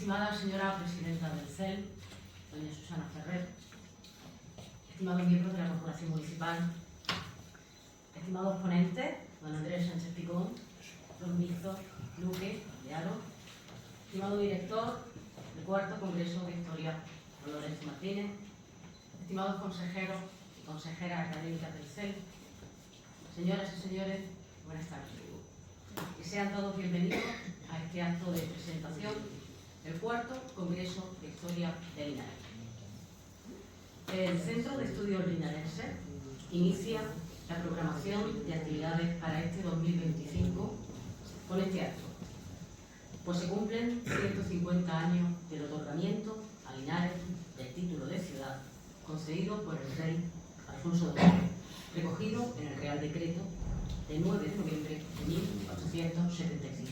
Estimada señora presidenta del CEL, doña Susana Ferrer, estimados miembros de la Corporación Municipal, estimados ponentes, don Andrés Sánchez Picón, don Víctor Luque de Aro, estimado director del Cuarto Congreso de Historia, don Lorenzo Martínez, estimados consejeros y consejeras académicas del CEL, señoras y señores, buenas tardes. Y sean todos bienvenidos a este acto de presentación del Cuarto Congreso de Historia de Linares. El Centro de Estudios Linarenses inicia la programación de actividades para este 2025 con este acto, pues se cumplen 150 años del otorgamiento a Linares del título de ciudad concedido por el rey Alfonso II, recogido en el Real Decreto de 9 de noviembre de 1875,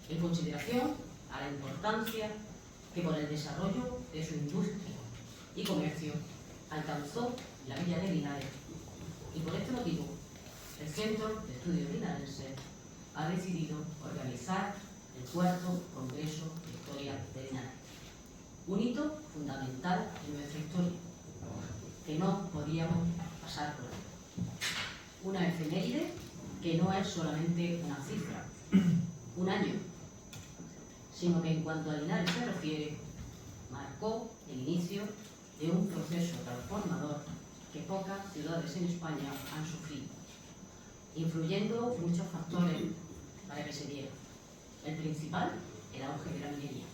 en consideración a la importancia que por el desarrollo de su industria y comercio alcanzó la villa de Linares, y por este motivo el Centro de Estudios Linarenses ha decidido organizar el Cuarto Congreso de Historia de Linares, un hito fundamental en nuestra historia, que no podíamos pasar por alto. Una efeméride que no es solamente una cifra, un año, sino que en cuanto a Linares se refiere, marcó el inicio de un proceso transformador que pocas ciudades en España han sufrido, influyendo muchos factores para que se diera. El principal, el auge de la minería.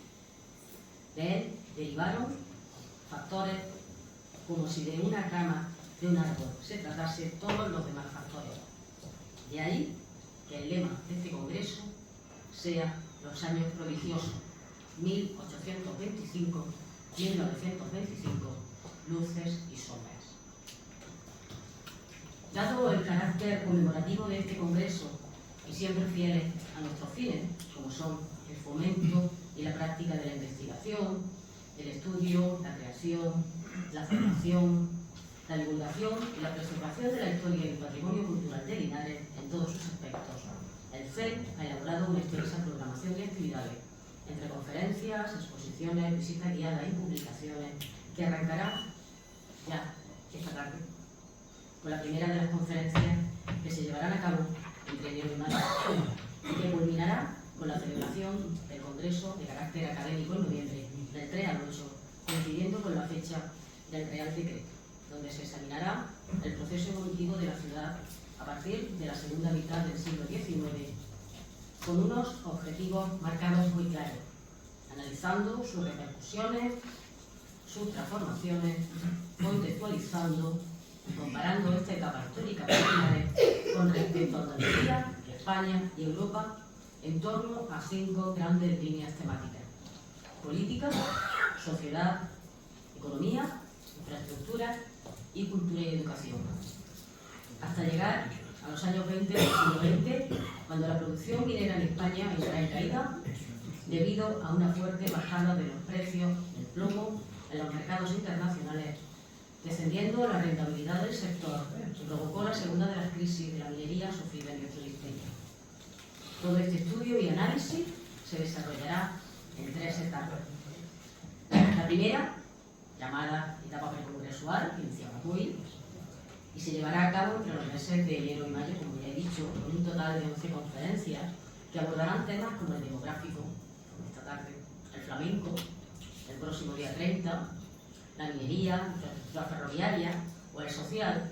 De él derivaron factores como si de una rama de un árbol se tratase todos los demás factores. De ahí que el lema de este congreso sea los años prodigiosos, 1825, 1925, luces y sombras. Dado el carácter conmemorativo de este congreso y siempre fieles a nuestros fines, como son el fomento y la práctica de la investigación, el estudio, la creación, la formación, la divulgación y la preservación de la historia y el patrimonio cultural de Linares en todos sus aspectos, el CEL ha elaborado una extensa programación de actividades, entre conferencias, exposiciones, visitas guiadas y publicaciones, que arrancará ya esta tarde, con la primera de las conferencias que se llevarán a cabo entre enero y mayo, y que culminará con la celebración del Congreso de carácter académico en noviembre, del 3 al 8, coincidiendo con la fecha del Real Decreto, donde se examinará el proceso evolutivo de la ciudad a partir de la segunda mitad del siglo XIX, con unos objetivos marcados muy claros, analizando sus repercusiones, sus transformaciones, contextualizando y comparando esta etapa histórica con respecto a Andalucía, España y Europa en torno a 5 grandes líneas temáticas: política, sociedad, economía, infraestructura y cultura y educación, hasta llegar a los años 20 del siglo XX, cuando la producción minera en España entrará en caída debido a una fuerte bajada de los precios del plomo en los mercados internacionales, descendiendo la rentabilidad del sector, que provocó la segunda de las crisis de la minería sufrida en nuestra historia. Todo este estudio y análisis se desarrollará en 3 etapas. La primera, llamada etapa precongresual, que iniciamos hoy, y se llevará a cabo entre los meses de enero y mayo, como ya he dicho, con un total de 11 conferencias que abordarán temas como el demográfico, como esta tarde, el flamenco, el próximo día 30, la minería, la infraestructura ferroviaria o el social,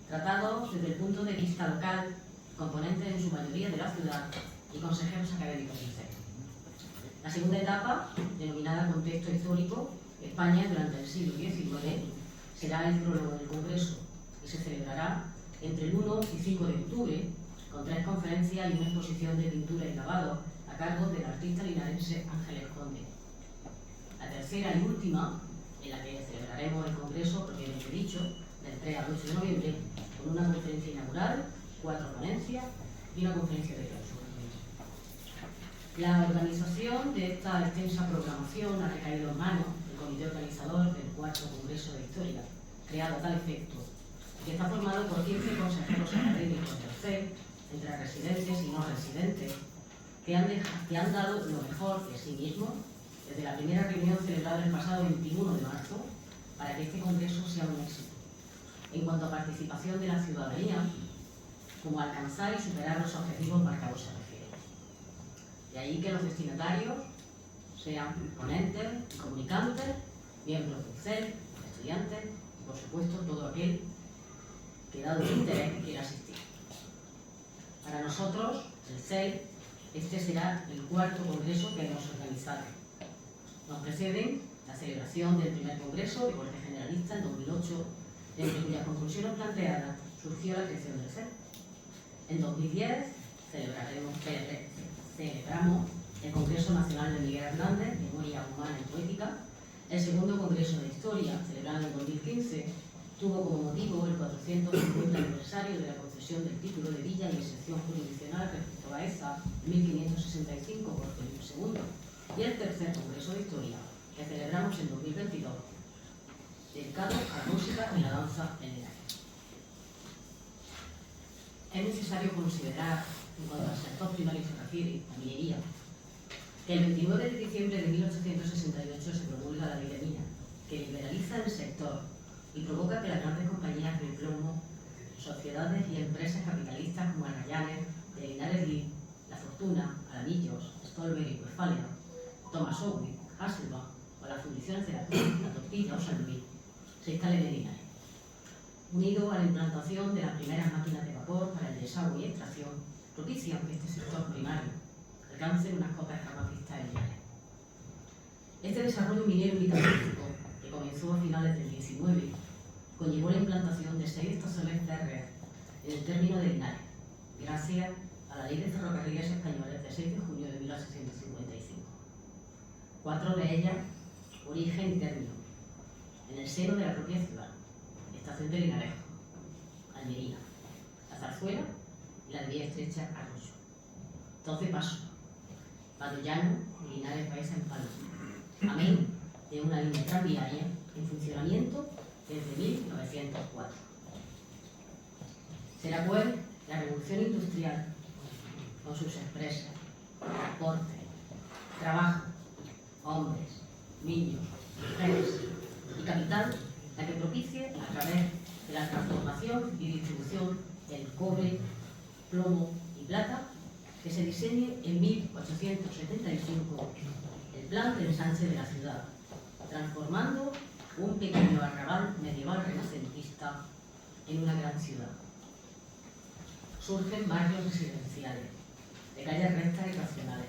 tratados desde el punto de vista local, componentes en su mayoría de la ciudad y consejeros académicos del CEL. La segunda etapa, denominada Contexto Histórico, España durante el siglo XIX, será el prólogo del Congreso y se celebrará entre el 1 y 5 de octubre con 3 conferencias y una exposición de pintura y grabado a cargo del artista linarense Ángeles Conde. La tercera y última, en la que celebraremos el Congreso propiamente dicho, del 3 al 8 de noviembre, con una conferencia inaugural, 4 ponencias y una conferencia de clausura. La organización de esta extensa programación ha recaído en manos del comité organizador del Cuarto Congreso de Historia, creado a tal efecto, que está formado por 15 consejeros académicos del CEL, entre residentes y no residentes, que han dado lo mejor de sí mismos desde la primera reunión celebrada el pasado 21 de marzo para que este congreso sea un éxito. En cuanto a participación de la ciudadanía, como alcanzar y superar los objetivos marcados se refiere. De ahí que los destinatarios sean ponentes y comunicantes, miembros del CEL, estudiantes y, por supuesto, todo aquel que, dado su interés, quiera asistir. Para nosotros, el CEL, este será el cuarto congreso que hemos organizado. Nos preceden la celebración del primer congreso de corte generalista en 2008, entre cuyas conclusiones planteadas surgió la creación del CEL. En 2010 celebramos el Congreso Nacional de Miguel Hernández, Memoria Humana y Poética. El segundo Congreso de Historia, celebrado en 2015, tuvo como motivo el 450 aniversario de la concesión del título de villa y excepción jurisdiccional respecto a Baeza, 1565, por Felipe II. Y el tercer Congreso de Historia, que celebramos en 2022, dedicado a la música y la danza en el aire. Es necesario considerar, en cuanto al sector primario se refiere, la minería, que el 29 de diciembre de 1868 se promulga la Ley de Minas, que liberaliza el sector y provoca que las grandes compañías de plomo, sociedades y empresas capitalistas como Arrayanes, de Linares Lee, La Fortuna, Alamillos, Stolberg y Westfalia, Thomas Owen, Hasselblad o las fundiciones de La Tortilla o San Luis se instalen en Linares. Unido a la implantación de las primeras máquinas de vapor para el desagüe y extracción, propician que este sector primario alcance unas cotas jamás vistas en Linares. Este desarrollo minero y metalúrgico, que comenzó a finales del 19, conllevó la implantación de 6 estaciones férreas en el término de Linares, gracias a la Ley de Ferrocarriles Españoles de 6 de junio de 1855. 4 de ellas, origen y término, en el seno de la propia ciudad: Estación de Linares, Almería, La Zarzuela y la de Vía Estrecha, Arroyo. 12 pasos, Badollano, Linares, Baeza en Palo, amén de una línea tranviaria en funcionamiento desde 1904. Será pues la revolución industrial, con sus empresas, transporte, trabajo, hombres, niños, mujeres y capital, la que propicie, a través de la transformación y distribución del cobre, plomo y plata, que se diseñe en 1875 el plan de ensanche de la ciudad, transformando un pequeño arrabal medieval renacentista en una gran ciudad. Surgen barrios residenciales, de calles rectas y racionales,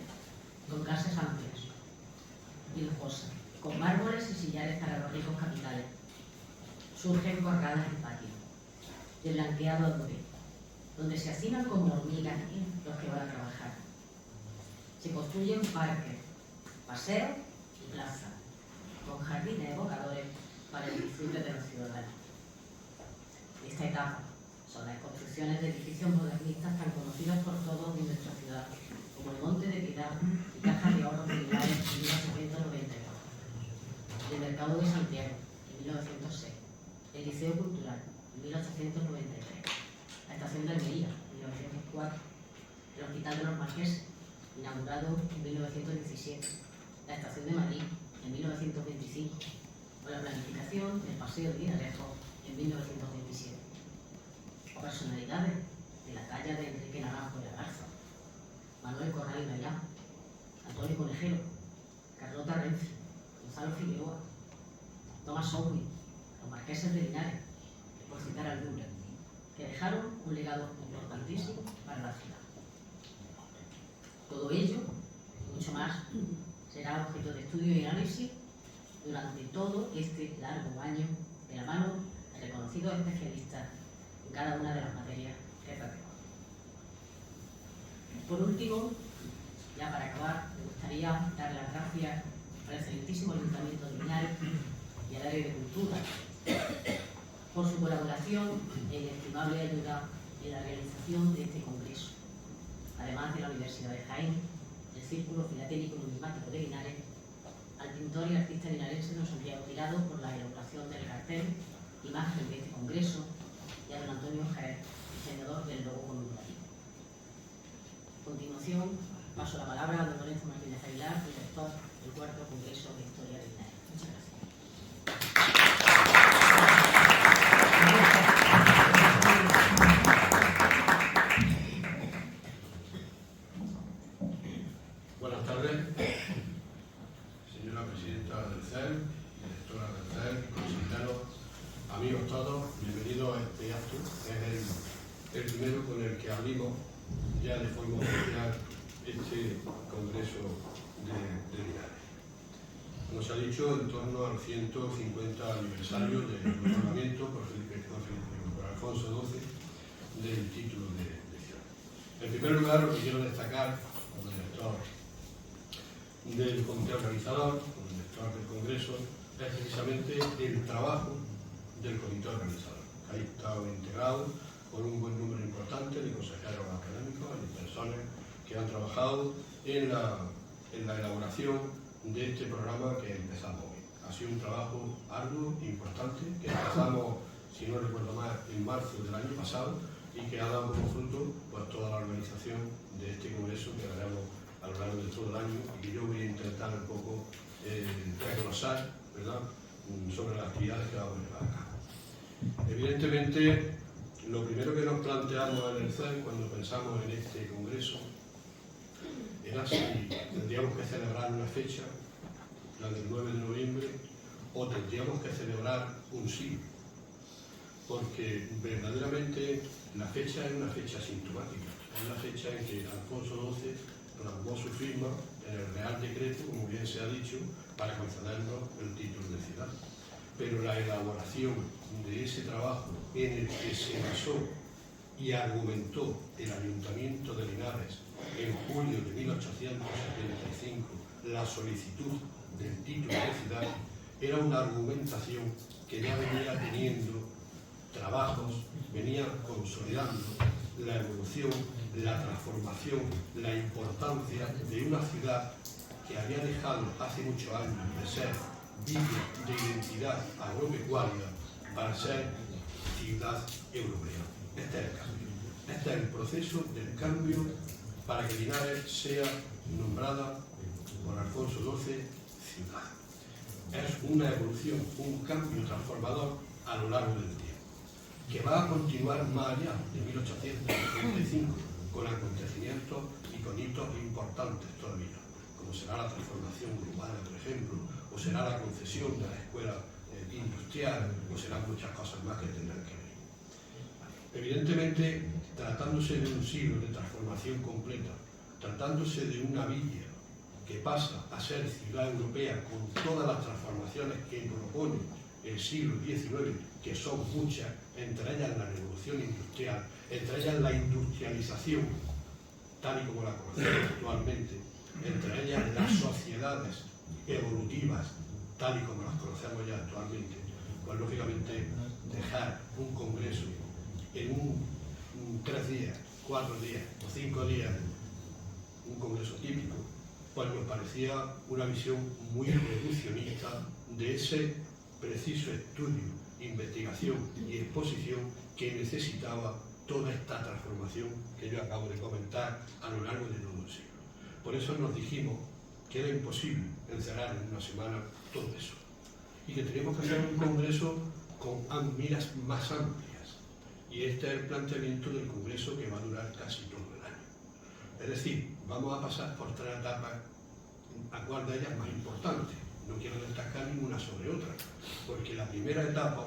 con casas amplias y lujosas, con mármoles y sillares para los ricos capitales. Surgen corralas y patios, de blanqueado adobe, donde se hacinan como hormigas los que van a trabajar. Se construyen parques, paseos y plazas, con jardines evocadores para el disfrute de los ciudadanos. Esta etapa son las construcciones de edificios modernistas tan conocidos por todos en nuestra ciudad, como el Monte de Piedad y Caja de Ahorros de Linares en 1892, el Mercado de Santiago en 1906, el Liceo Cultural en 1893, la Estación de Almería en 1904, el Hospital de los Marqueses, inaugurado en 1917, la Estación de Madrid en 1925, o la planificación del Paseo de Linarejo en 1927. O personalidades de la talla de Enrique Naranjo de la Garza, Manuel Corral y Mayá, Antonio Conejero, Carlota Renzi, Gonzalo Figueroa, Thomas Owen, los marqueses de Linares, por citar algunos, que dejaron un legado importantísimo para la ciudad. Todo ello, y mucho más, será objeto de estudio y análisis durante todo este largo año de la mano de reconocidos especialistas en cada una de las materias que tratemos. Por último, ya para acabar, me gustaría dar las gracias al excelentísimo Ayuntamiento de Linares y al área de Cultura por su colaboración e inestimable ayuda en la realización de este congreso, además de la Universidad de Jaén, el Círculo Filatélico Numismático de Linares, al pintor y artista linarense don Santiago Tirado por la elaboración del cartel, imagen de este congreso, y a don Antonio Jerez, diseñador del logo conmemorativo. A continuación, paso la palabra a don Lorenzo Martínez Aguilar, director del cuarto Congreso de Historia de Linares. Muchas gracias. Buenas tardes, señora presidenta del CEL, directora del CEL, consejeros, amigos todos, bienvenidos a este acto, que es el primero con el que abrimos ya de forma oficial este Congreso de Linares. Nos ha dicho en torno al 150 aniversario del otorgamiento por Alfonso XII del título de ciudad. En primer lugar, lo que quiero destacar como director del comité organizador, como director del Congreso, es precisamente el trabajo del comité organizador, que ha estado integrado por un buen número importante de consejeros académicos y personas que han trabajado en la elaboración de este programa que empezamos hoy. Ha sido un trabajo arduo, importante, que empezamos, si no recuerdo mal, en marzo del año pasado y que ha dado como fruto pues, toda la organización de este congreso que haremos a lo largo de todo el año y que yo voy a intentar un poco desglosar, ¿verdad?, sobre las actividades que vamos a llevar a cabo. Evidentemente, lo primero que nos planteamos en el CEL cuando pensamos en este congreso era si tendríamos que celebrar una fecha, la del 9 de noviembre, o tendríamos que celebrar un siglo, porque verdaderamente la fecha es una fecha sintomática, es la fecha en que Alfonso XII plasmó su firma en el Real Decreto, como bien se ha dicho, para concedernos el título de ciudad. Pero la elaboración de ese trabajo en el que se basó y argumentó el Ayuntamiento de Linares en julio de 1875 la solicitud del título de ciudad era una argumentación que ya venía teniendo trabajos, venía consolidando la evolución, la transformación, la importancia de una ciudad que había dejado hace muchos años de ser villa de identidad agropecuaria para ser ciudad europea. Este es el cambio. Este es el proceso del cambio para que Linares sea nombrada por Alfonso XII ciudad. Es una evolución, un cambio transformador a lo largo del tiempo, que va a continuar más allá de 1875 con acontecimientos y con hitos importantes todavía, como será la transformación urbana, por ejemplo, o será la concesión de la escuela industrial, o serán muchas cosas más que tendrán que ver. Evidentemente, tratándose de un siglo de transformación completa, tratándose de una villa que pasa a ser ciudad europea con todas las transformaciones que propone el siglo XIX, que son muchas, entre ellas la revolución industrial, entre ellas la industrialización, tal y como la conocemos actualmente, entre ellas las sociedades evolutivas, tal y como las conocemos ya actualmente, pues lógicamente dejar un congreso en 3 días, 4 días o 5 días, un congreso típico, pues nos parecía una visión muy reduccionista de ese preciso estudio, investigación y exposición que necesitaba toda esta transformación que yo acabo de comentar a lo largo de todo un siglo. Por eso nos dijimos que era imposible encerrar en una semana todo eso y que teníamos que hacer un congreso con miras más amplias. Y este es el planteamiento del congreso que va a durar casi todo el año. Es decir, vamos a pasar por 3 etapas, a cuál de ellas más importante. No quiero destacar ninguna sobre otra, porque la primera etapa,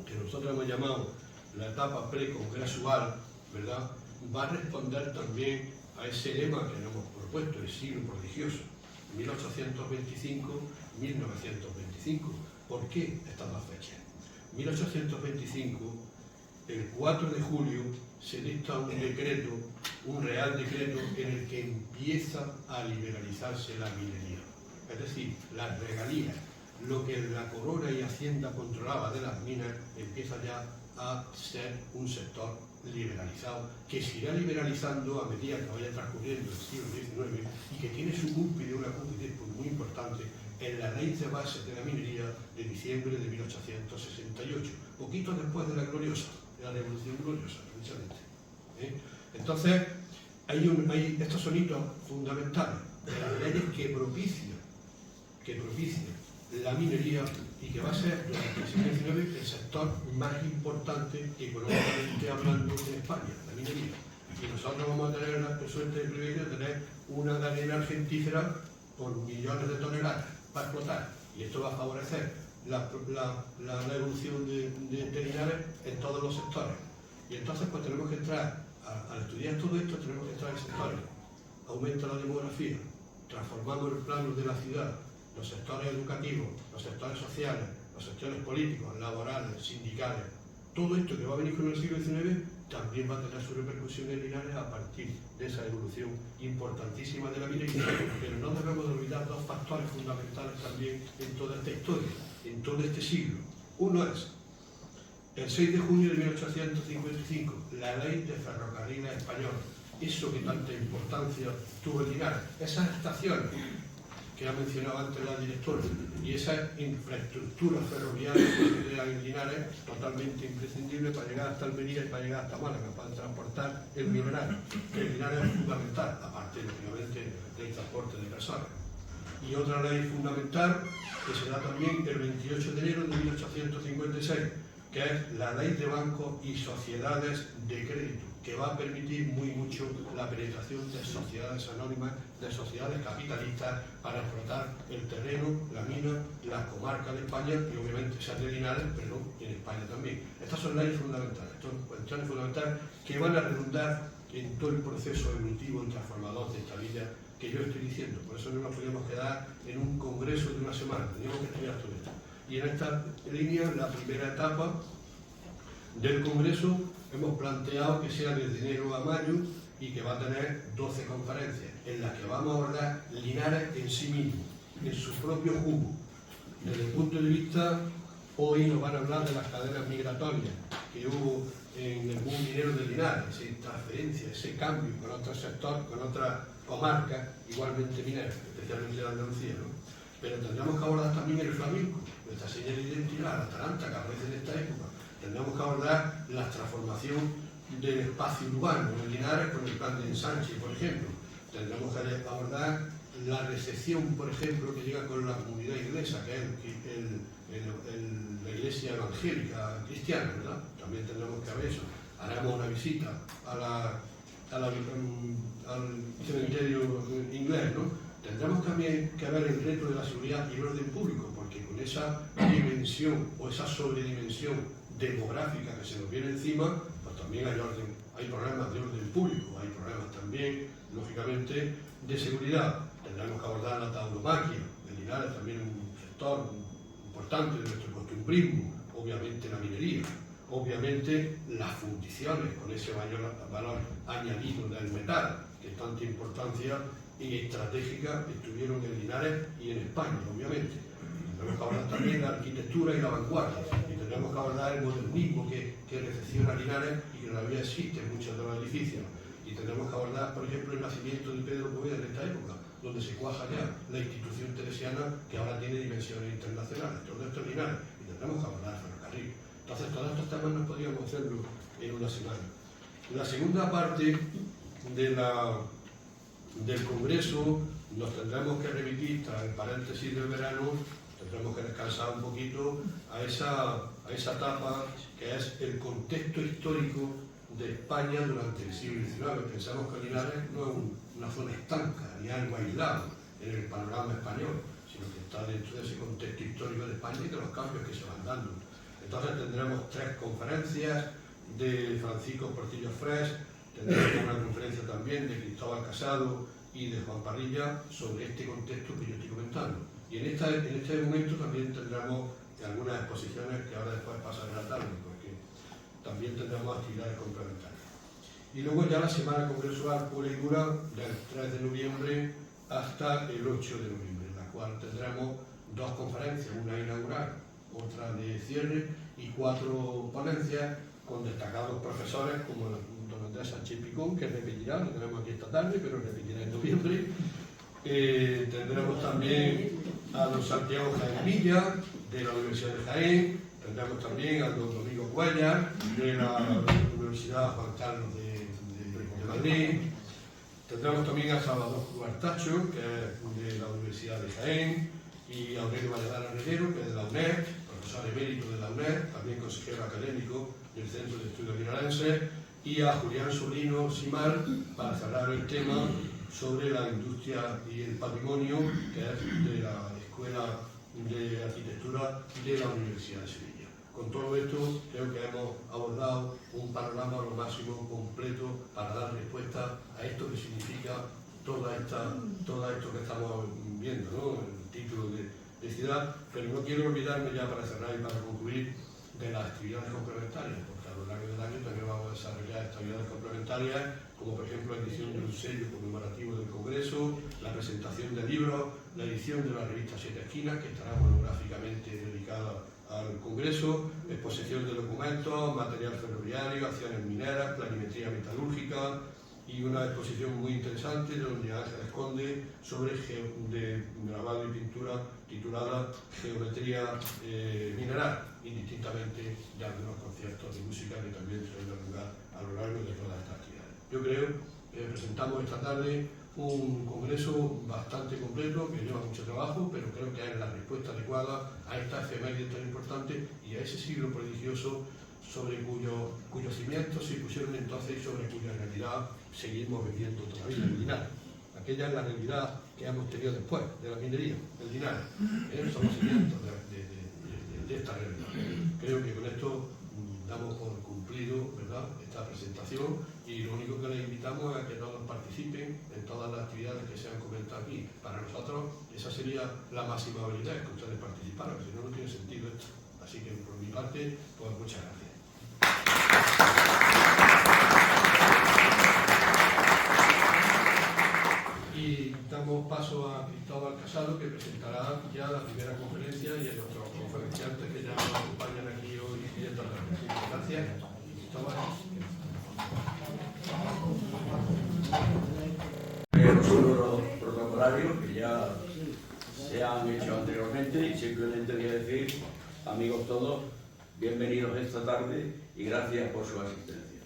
que nosotros hemos llamado la etapa precongresual, ¿verdad?, va a responder también a ese lema que nos hemos propuesto, el siglo prodigioso, 1825-1925. ¿Por qué estas dos fechas? 1825, el 4 de julio, se dicta un decreto, un real decreto, en el que empieza a liberalizarse la minería. Es decir, las regalías, lo que la corona y Hacienda controlaba de las minas, empieza ya a ser un sector liberalizado, que se irá liberalizando a medida que vaya transcurriendo el siglo XIX y que tiene su cúspide, una cúspide muy importante, en la ley de bases de la minería de diciembre de 1868, poquito después de la gloriosa, de la Revolución Gloriosa, precisamente. Entonces, hay estos son hitos fundamentales de las leyes que propician la minería y que va a ser durante el siglo XIX el sector más importante económicamente hablando en España, la minería. Y nosotros vamos a tener la suerte y el privilegio de tener una cadena argentífera por millones de toneladas para explotar. Y esto va a favorecer la evolución de Linares en todos los sectores. Y entonces pues tenemos que entrar, al estudiar todo esto, tenemos que entrar en sectores. Aumenta la demografía, transformamos el plano de la ciudad, los sectores educativos, los sectores sociales, los sectores políticos, laborales, sindicales. Todo esto que va a venir con el siglo XIX también va a tener su repercusión en Linares a partir de esa evolución importantísima de la minería. Pero no debemos de olvidar dos factores fundamentales también en toda esta historia, en todo este siglo. Uno es el 6 de junio de 1855, la Ley de Ferrocarriles Españoles. Eso que tanta importancia tuvo en Linares, esas estaciones que ha mencionado antes la directora, y esa infraestructura ferroviaria que se crea en Linares, totalmente imprescindible para llegar hasta Almería y para llegar hasta Málaga, para transportar el mineral, que el Linares es fundamental, aparte, lógicamente, del transporte de personas. Y otra ley fundamental, que se da también el 28 de enero de 1856, que es la Ley de Bancos y Sociedades de Crédito, que va a permitir muy mucho la penetración de sociedades anónimas, de sociedades capitalistas para explotar el terreno, la mina, las comarcas de España y obviamente sean de Linares, pero en España también. Estas son leyes fundamentales, estas son cuestiones fundamentales que van a redundar en todo el proceso evolutivo y transformador de esta vida que yo estoy diciendo. Por eso no nos podíamos quedar en un congreso de una semana, teníamos que estudiar todo esto. Y en esta línea, la primera etapa del congreso, hemos planteado que sea desde enero a mayo y que va a tener 12 conferencias en las que vamos a abordar Linares en sí mismo, en su propio jugo. Desde el punto de vista, hoy nos van a hablar de las cadenas migratorias que hubo en el boom minero de Linares, esa transferencia, ese cambio con otro sector, con otras comarcas igualmente mineras, especialmente de Andalucía, ¿no? Pero tendremos que abordar también el flamenco, nuestra señal de identidad, la taranta que aparece en esta época. Tendremos que abordar la transformación del espacio urbano en Linares con el plan de ensanche, por ejemplo. Tendremos que abordar la recepción, por ejemplo, que llega con la comunidad inglesa, que es la iglesia evangélica cristiana, ¿verdad? También tendremos que ver eso. Haremos una visita al cementerio inglés, ¿no? Tendremos también que ver el reto de la seguridad y el orden público, porque con esa dimensión o esa sobredimensión demográfica que se nos viene encima, pues también hay problemas de orden público, hay problemas también, lógicamente, de seguridad. Tendremos que abordar la tauromaquia, en Linares también un sector importante de nuestro costumbrismo, obviamente la minería, obviamente las fundiciones con ese valor añadido del metal, que tanta importancia y estratégica estuvieron en Linares y en España, obviamente. Tendremos que abordar también la arquitectura y la vanguardia, y tendremos que abordar el modernismo que recepciona Linares y que todavía existe en muchos de los edificios. Y tendremos que abordar, por ejemplo, el nacimiento de Pedro Poveda en esta época, donde se cuaja ya la institución teresiana que ahora tiene dimensiones internacionales. Todo esto es Linares, y tendremos que abordar el ferrocarril. Entonces, todos estos temas no podríamos hacerlo en una semana. La segunda parte del Congreso nos tendremos que remitir, tras el paréntesis del verano, tendremos que descansar un poquito a esa etapa que es el contexto histórico de España durante el siglo XIX. Pensamos que Linares no es una zona estanca ni algo aislado en el panorama español, sino que está dentro de ese contexto histórico de España y de los cambios que se van dando. Entonces tendremos 3 conferencias de Francisco Portillo Fres, tendremos una conferencia también de Cristóbal Casado y de Juan Parrilla sobre este contexto que yo estoy comentando. Y en este momento también tendremos algunas exposiciones que ahora después pasaré a la tarde, porque también tendremos actividades complementarias. Y luego ya la semana congresual pura y dura del 3 de noviembre hasta el 8 de noviembre, en la cual tendremos 2 conferencias, una inaugural, otra de cierre y 4 ponencias con destacados profesores como don Andrés Sánchez Picón, que repetirá, lo tenemos aquí esta tarde, pero repetirá en noviembre. Tendremos también a don Santiago Jaén Villa, de la Universidad de Jaén. Tendremos también a don Domingo Cuellar, de la Universidad Juan Carlos de Madrid. Tendremos también a Salvador Cuartacho, que es de la Universidad de Jaén, y a Aurelio Valladar Arreguero, que es de la UNED, profesor emérito de la UNED, también consejero académico del Centro de Estudios Linarenses, y a Julián Sobrino Simar, para cerrar el tema sobre la industria y el patrimonio, que es de la Escuela de Arquitectura de la Universidad de Sevilla. Con todo esto, creo que hemos abordado un panorama lo máximo completo para dar respuesta a esto que significa todo esto que estamos viendo, ¿no? El título de ciudad, pero no quiero olvidarme ya para cerrar y para concluir de las actividades complementarias, porque a lo largo del año también vamos a desarrollar actividades complementarias, como por ejemplo la edición de un sello conmemorativo del Congreso, la presentación de libros, la edición de la revista Siete Esquinas, que estará monográficamente dedicada al Congreso, exposición de documentos, material ferroviario, acciones mineras, planimetría metalúrgica y una exposición muy interesante de doña Ángeles Conde sobre de grabado y pintura titulada Geometría Mineral, indistintamente de algunos conciertos de música que también tendrán lugar a lo largo de todas estas actividades. Yo creo que presentamos esta tarde un congreso bastante completo, que lleva mucho trabajo, pero creo que es la respuesta adecuada a esta efeméride tan importante y a ese siglo prodigioso sobre cuyos cimientos se pusieron entonces y sobre cuya realidad seguimos viviendo todavía en Linares. Aquella es la realidad que hemos tenido después de la minería, el Linares. Son los cimientos de esta realidad. Creo que con esto damos por cumplido, ¿verdad?, esta presentación, y lo único que les invitamos es a que todos participen en todas las actividades que se han comentado aquí. Para nosotros esa sería la máxima habilidad, que ustedes participaran, si no, no tiene sentido esto. Así que por mi parte, pues muchas gracias. Y damos paso a Cristóbal Casado, que presentará ya la primera conferencia, y a nuestros conferenciantes que ya nos acompañan aquí hoy y esta tarde. Gracias. Cristóbal. Los saludos protocolarios que ya se han hecho anteriormente, y simplemente voy a decir, amigos todos, bienvenidos esta tarde y gracias por su asistencia.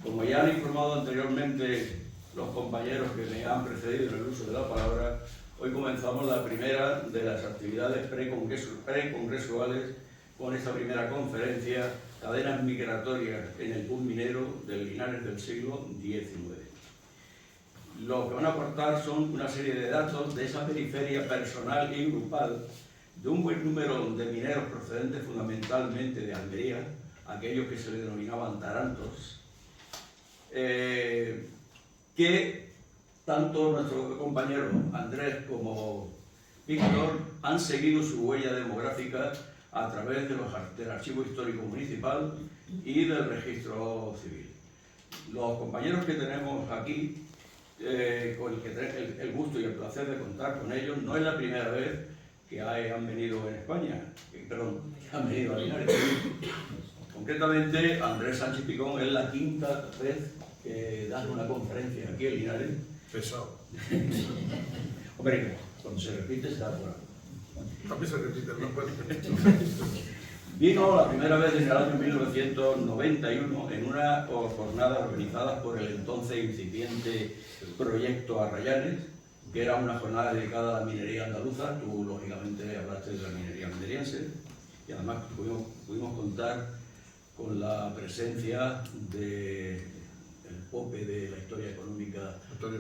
Como ya han informado anteriormente los compañeros que me han precedido en el uso de la palabra, hoy comenzamos la primera de las actividades precongresuales con esta primera conferencia, Cadenas Migratorias en el Boom Minero del Linares del siglo XIX. Lo que van a aportar son una serie de datos de esa periferia personal y grupal de un buen número de mineros procedentes fundamentalmente de Almería, aquellos que se le denominaban tarantos, que tanto nuestro compañero Andrés como Víctor han seguido su huella demográfica a través del Archivo Histórico Municipal y del Registro Civil. Los compañeros que tenemos aquí, con el que tenemos el gusto y el placer de contar con ellos, no es la primera vez que han venido en España, que han venido a Linares. Concretamente, Andrés Sánchez Picón es la quinta vez que da una conferencia aquí en Linares. Pesado. Hombre, cuando se repite se da por algo. También se repite, no puede. Vino la primera vez en el año 1991 en una jornada organizada por el entonces incipiente Proyecto Arrayanes, que era una jornada dedicada a la minería andaluza. Tú, lógicamente, hablaste de la minería almeriense, y además pudimos contar con la presencia del pope de la historia económica, Antonio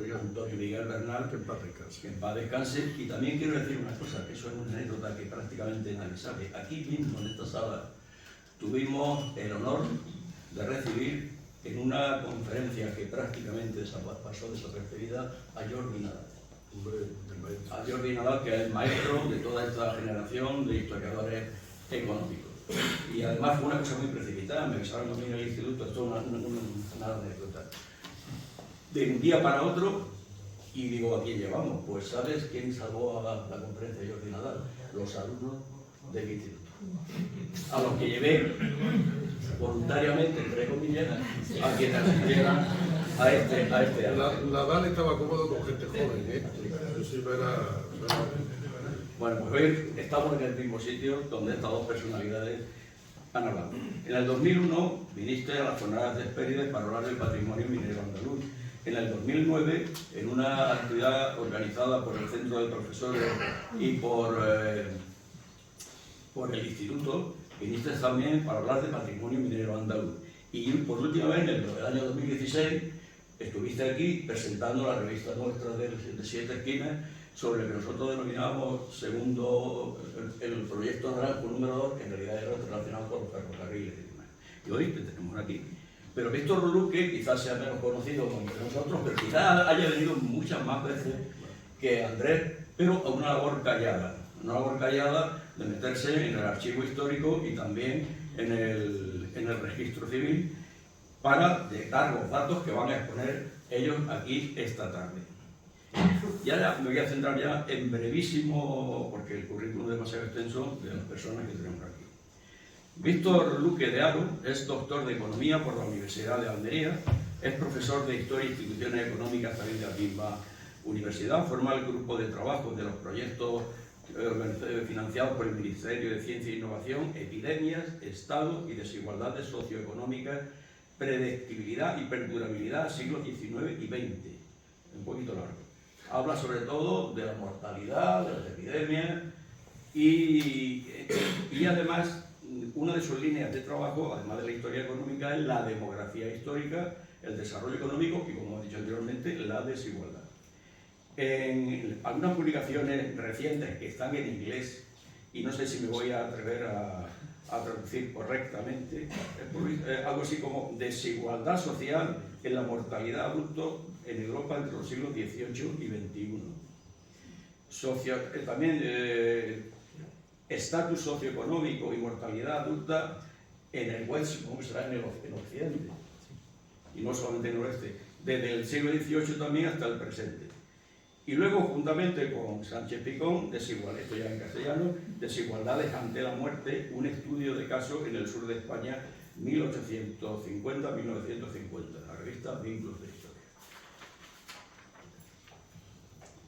Miguel Bernal, Que en paz descanse. que en paz descanse. Y también quiero decir una cosa, que eso es una anécdota que prácticamente nadie sabe. Aquí mismo, en esta sala, tuvimos el honor de recibir en una conferencia que prácticamente pasó desapercibida a Jordi Nadal. A Jordi Nadal, que es el maestro de toda esta generación de historiadores económicos. Y además fue una cosa muy precipitada, me avisaron a mí en el instituto, esto es una anécdota. De un día para otro, y digo, ¿a quién llevamos? Pues ¿sabes quién salvó a la conferencia de Jordi Nadal? Los alumnos del instituto, a los que llevé voluntariamente, entre comillas, a quienes asistieran a este acto. Nadal estaba cómodo con gente joven, ¿eh? Eso era... Bueno, pues hoy estamos en el mismo sitio donde estas dos personalidades han hablado. En el 2001 viniste a las jornadas de Hespérides para hablar del patrimonio minero andaluz, en el 2009, en una actividad organizada por el Centro de Profesores y por el Instituto, viniste también para hablar de patrimonio minero andaluz. Y por última vez, en el año 2016, estuviste aquí presentando la revista nuestra de Siete Esquinas, sobre lo que nosotros denominábamos, segundo el proyecto Naranjo número 2, en realidad era relacionado con los ferrocarriles y demás. Y hoy te tenemos aquí. Pero Víctor Luque quizás sea menos conocido como entre nosotros, pero quizás haya venido muchas más veces que Andrés, pero a una labor callada de meterse en el archivo histórico y también en el registro civil para dar los datos que van a exponer ellos aquí esta tarde. Y ahora me voy a centrar ya en brevísimo, porque el currículum es demasiado extenso, de las personas que tenemos aquí. Víctor Luque de Haro es doctor de Economía por la Universidad de Almería, es profesor de Historia e Instituciones Económicas también de la misma universidad, forma el grupo de trabajo de los proyectos financiados por el Ministerio de Ciencia e Innovación, Epidemias, Estado y Desigualdades Socioeconómicas, Predictibilidad y Perdurabilidad, siglos XIX y XX. Un poquito largo. Habla sobre todo de la mortalidad, de las epidemias y además una de sus líneas de trabajo, además de la historia económica, es la demografía histórica, el desarrollo económico y, como he dicho anteriormente, la desigualdad. En algunas publicaciones recientes que están en inglés, y no sé si me voy a atrever a traducir correctamente, algo así como desigualdad social en la mortalidad adulto en Europa entre los siglos XVIII y XXI. También estatus socioeconómico y mortalidad adulta en el West, supongo que será en Occidente, y no solamente en el Oeste, desde el siglo XVIII también hasta el presente. Y luego, juntamente con Sánchez Picón, esto ya en castellano, Desigualdades ante la muerte, un estudio de caso en el sur de España, 1850-1950, la revista Vínculos de Historia.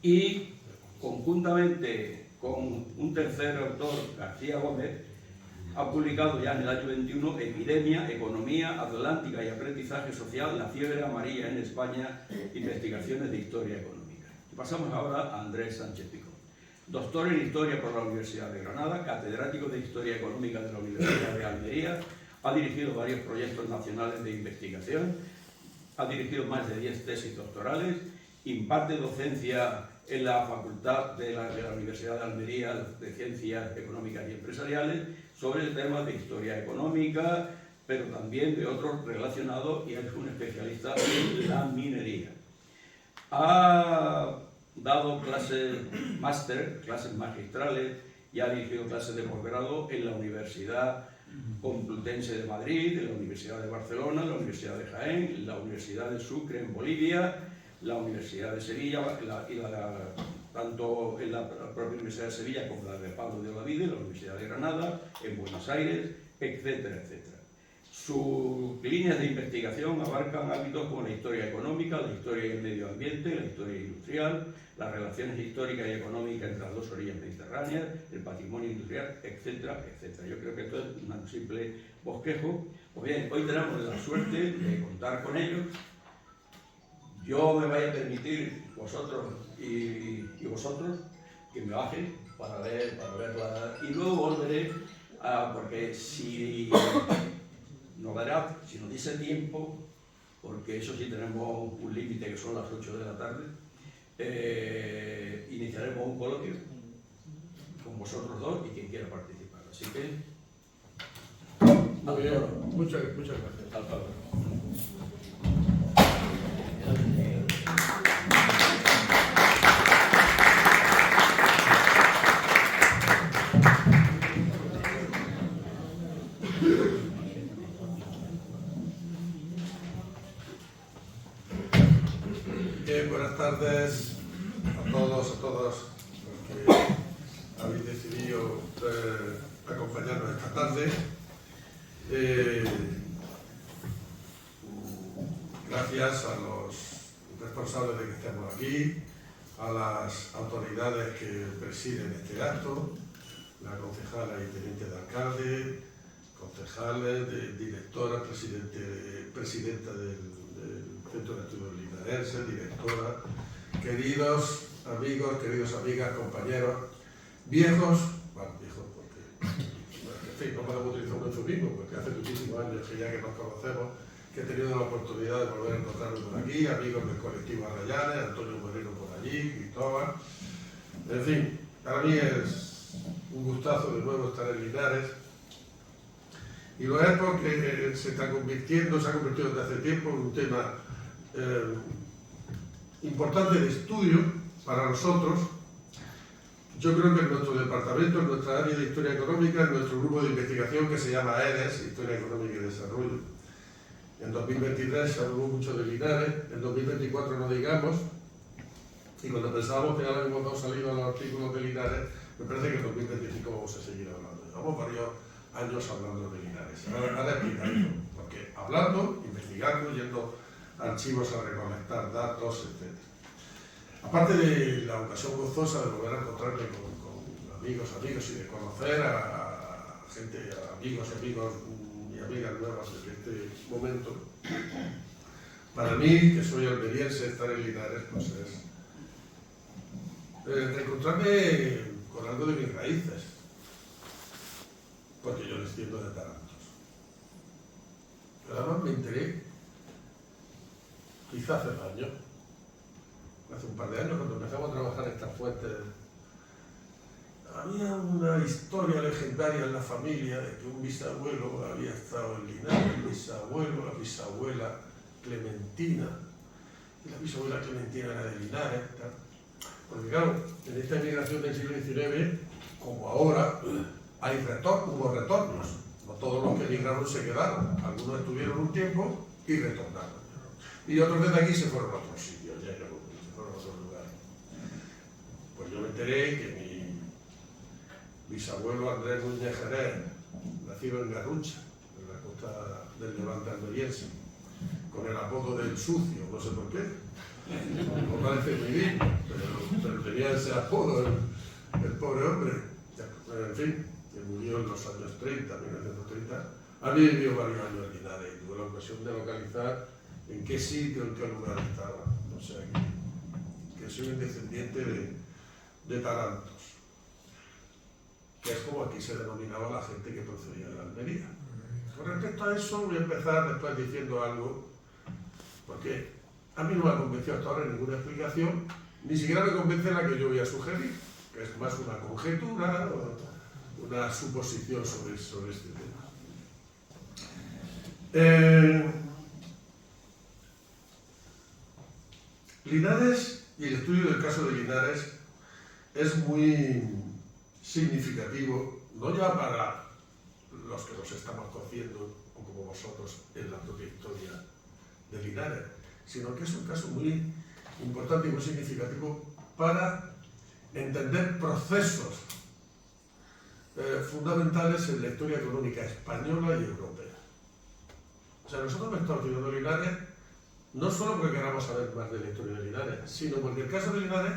Y conjuntamente con un tercer autor, García Gómez, ha publicado ya en el año 21 Epidemia, Economía Atlántica y Aprendizaje Social, la fiebre amarilla en España, investigaciones de historia económica. Y pasamos ahora a Andrés Sánchez Picón, doctor en Historia por la Universidad de Granada, catedrático de Historia Económica de la Universidad de Almería, ha dirigido varios proyectos nacionales de investigación, ha dirigido más de 10 tesis doctorales, imparte docencia en la Facultad de la Universidad de Almería de Ciencias Económicas y Empresariales sobre temas de historia económica, pero también de otros relacionados, y es un especialista en la minería. Ha dado clases máster, clases magistrales, y ha dirigido clases de posgrado en la Universidad Complutense de Madrid, en la Universidad de Barcelona, la Universidad de Jaén, la Universidad de Sucre en Bolivia, la Universidad de Sevilla, tanto en la propia Universidad de Sevilla como la de Pablo de Olavide, la Universidad de Granada, en Buenos Aires, etcétera, etcétera. Sus líneas de investigación abarcan ámbitos como la historia económica, la historia del medio ambiente, la historia industrial, las relaciones históricas y económicas entre las dos orillas mediterráneas, el patrimonio industrial, etcétera, etcétera. Yo creo que esto es un simple bosquejo. Pues bien, hoy tenemos la suerte de contar con ellos. Yo me voy a permitir, vosotros y vosotros, que me bajen para verla, y luego volveré porque si nos dará, si nos dice tiempo, porque eso sí tenemos un límite que son las 8 de la tarde, iniciaremos un coloquio con vosotros dos y quien quiera participar. Así que... Muy bien, muchas gracias. Al favor. Buenas tardes a todos, a todas, que habéis decidido acompañarnos esta tarde. Gracias a los responsables de que estemos aquí, a las autoridades que presiden este acto, la concejala y teniente de alcalde, concejales, directora, presidenta del Centro de Estudios Linarenses, directora, queridos amigos, queridas amigas, compañeros, viejos, bueno, viejos porque, en fin, no podemos utilizar un eufemismo, porque hace muchísimos años que ya que nos conocemos, que he tenido la oportunidad de volver a encontrarme por aquí, amigos del colectivo Arrayanes, Antonio Moreno por allí, Cristóbal, en fin, para mí es un gustazo de nuevo estar en Linares, y lo es porque se ha convertido desde hace tiempo en un tema importante de estudio para nosotros. Yo creo que en nuestro departamento, en nuestra área de Historia Económica, en nuestro grupo de investigación que se llama EDES, Historia Económica y Desarrollo, en 2023 se habló mucho de Linares, en 2024 no digamos, y cuando pensábamos que ya habíamos dado salida a los artículos de Linares, me parece que en 2025 vamos a seguir hablando. Llevamos varios años hablando de Linares. Ahora explicarlo, porque hablando, investigando, yendo a archivos a recolectar datos, etc. Aparte de la ocasión gozosa de volver a encontrarme con amigos y de conocer a gente, a amigos y amigas nuevas desde este momento, para mí, que soy almeriense, estar en Linares, pues es reencontrarme con algo de mis raíces, porque yo desciendo de Tarantos. Pero además me enteré, quizás hace un par de años, cuando empezamos a trabajar en estas fuentes, había una historia legendaria en la familia de que un bisabuelo había estado en Linares, la bisabuela Clementina, y la bisabuela Clementina era de Linares, tal. Porque claro, en esta emigración del siglo XIX, como ahora, hubo retornos. No todos los que emigraron se quedaron, algunos estuvieron un tiempo y retornaron. Y otros desde aquí se fueron a otros sitios, se fueron a otros lugares. Pues yo me enteré que mi bisabuelo Andrés Núñez Jerez, nacido en Garrucha, en la costa del Levante almeriense, con el apodo del sucio, no sé por qué, no parece muy bien, pero tenía ese apodo el pobre hombre, en fin, que murió en los años 30, 1930, había vivido varios años en Linares y tuve la ocasión de localizar en qué sitio, en qué lugar estaba. O sea, que soy un descendiente de Tarantos, que es como aquí se denominaba la gente que procedía de Almería. Con respecto a eso voy a empezar después diciendo algo, porque a mí no me ha convencido hasta ahora ninguna explicación, ni siquiera me convence la que yo voy a sugerir, que es más una conjetura o una suposición sobre este tema. Linares, y el estudio del caso de Linares, es muy significativo, no ya para los que nos estamos conociendo, o como vosotros, en la propia historia de Linares, sino que es un caso muy importante y muy significativo para entender procesos fundamentales en la historia económica española y europea. O sea, nosotros hemos estado estudiando Linares no solo porque queramos saber más de la historia de Linares, sino porque el caso de Linares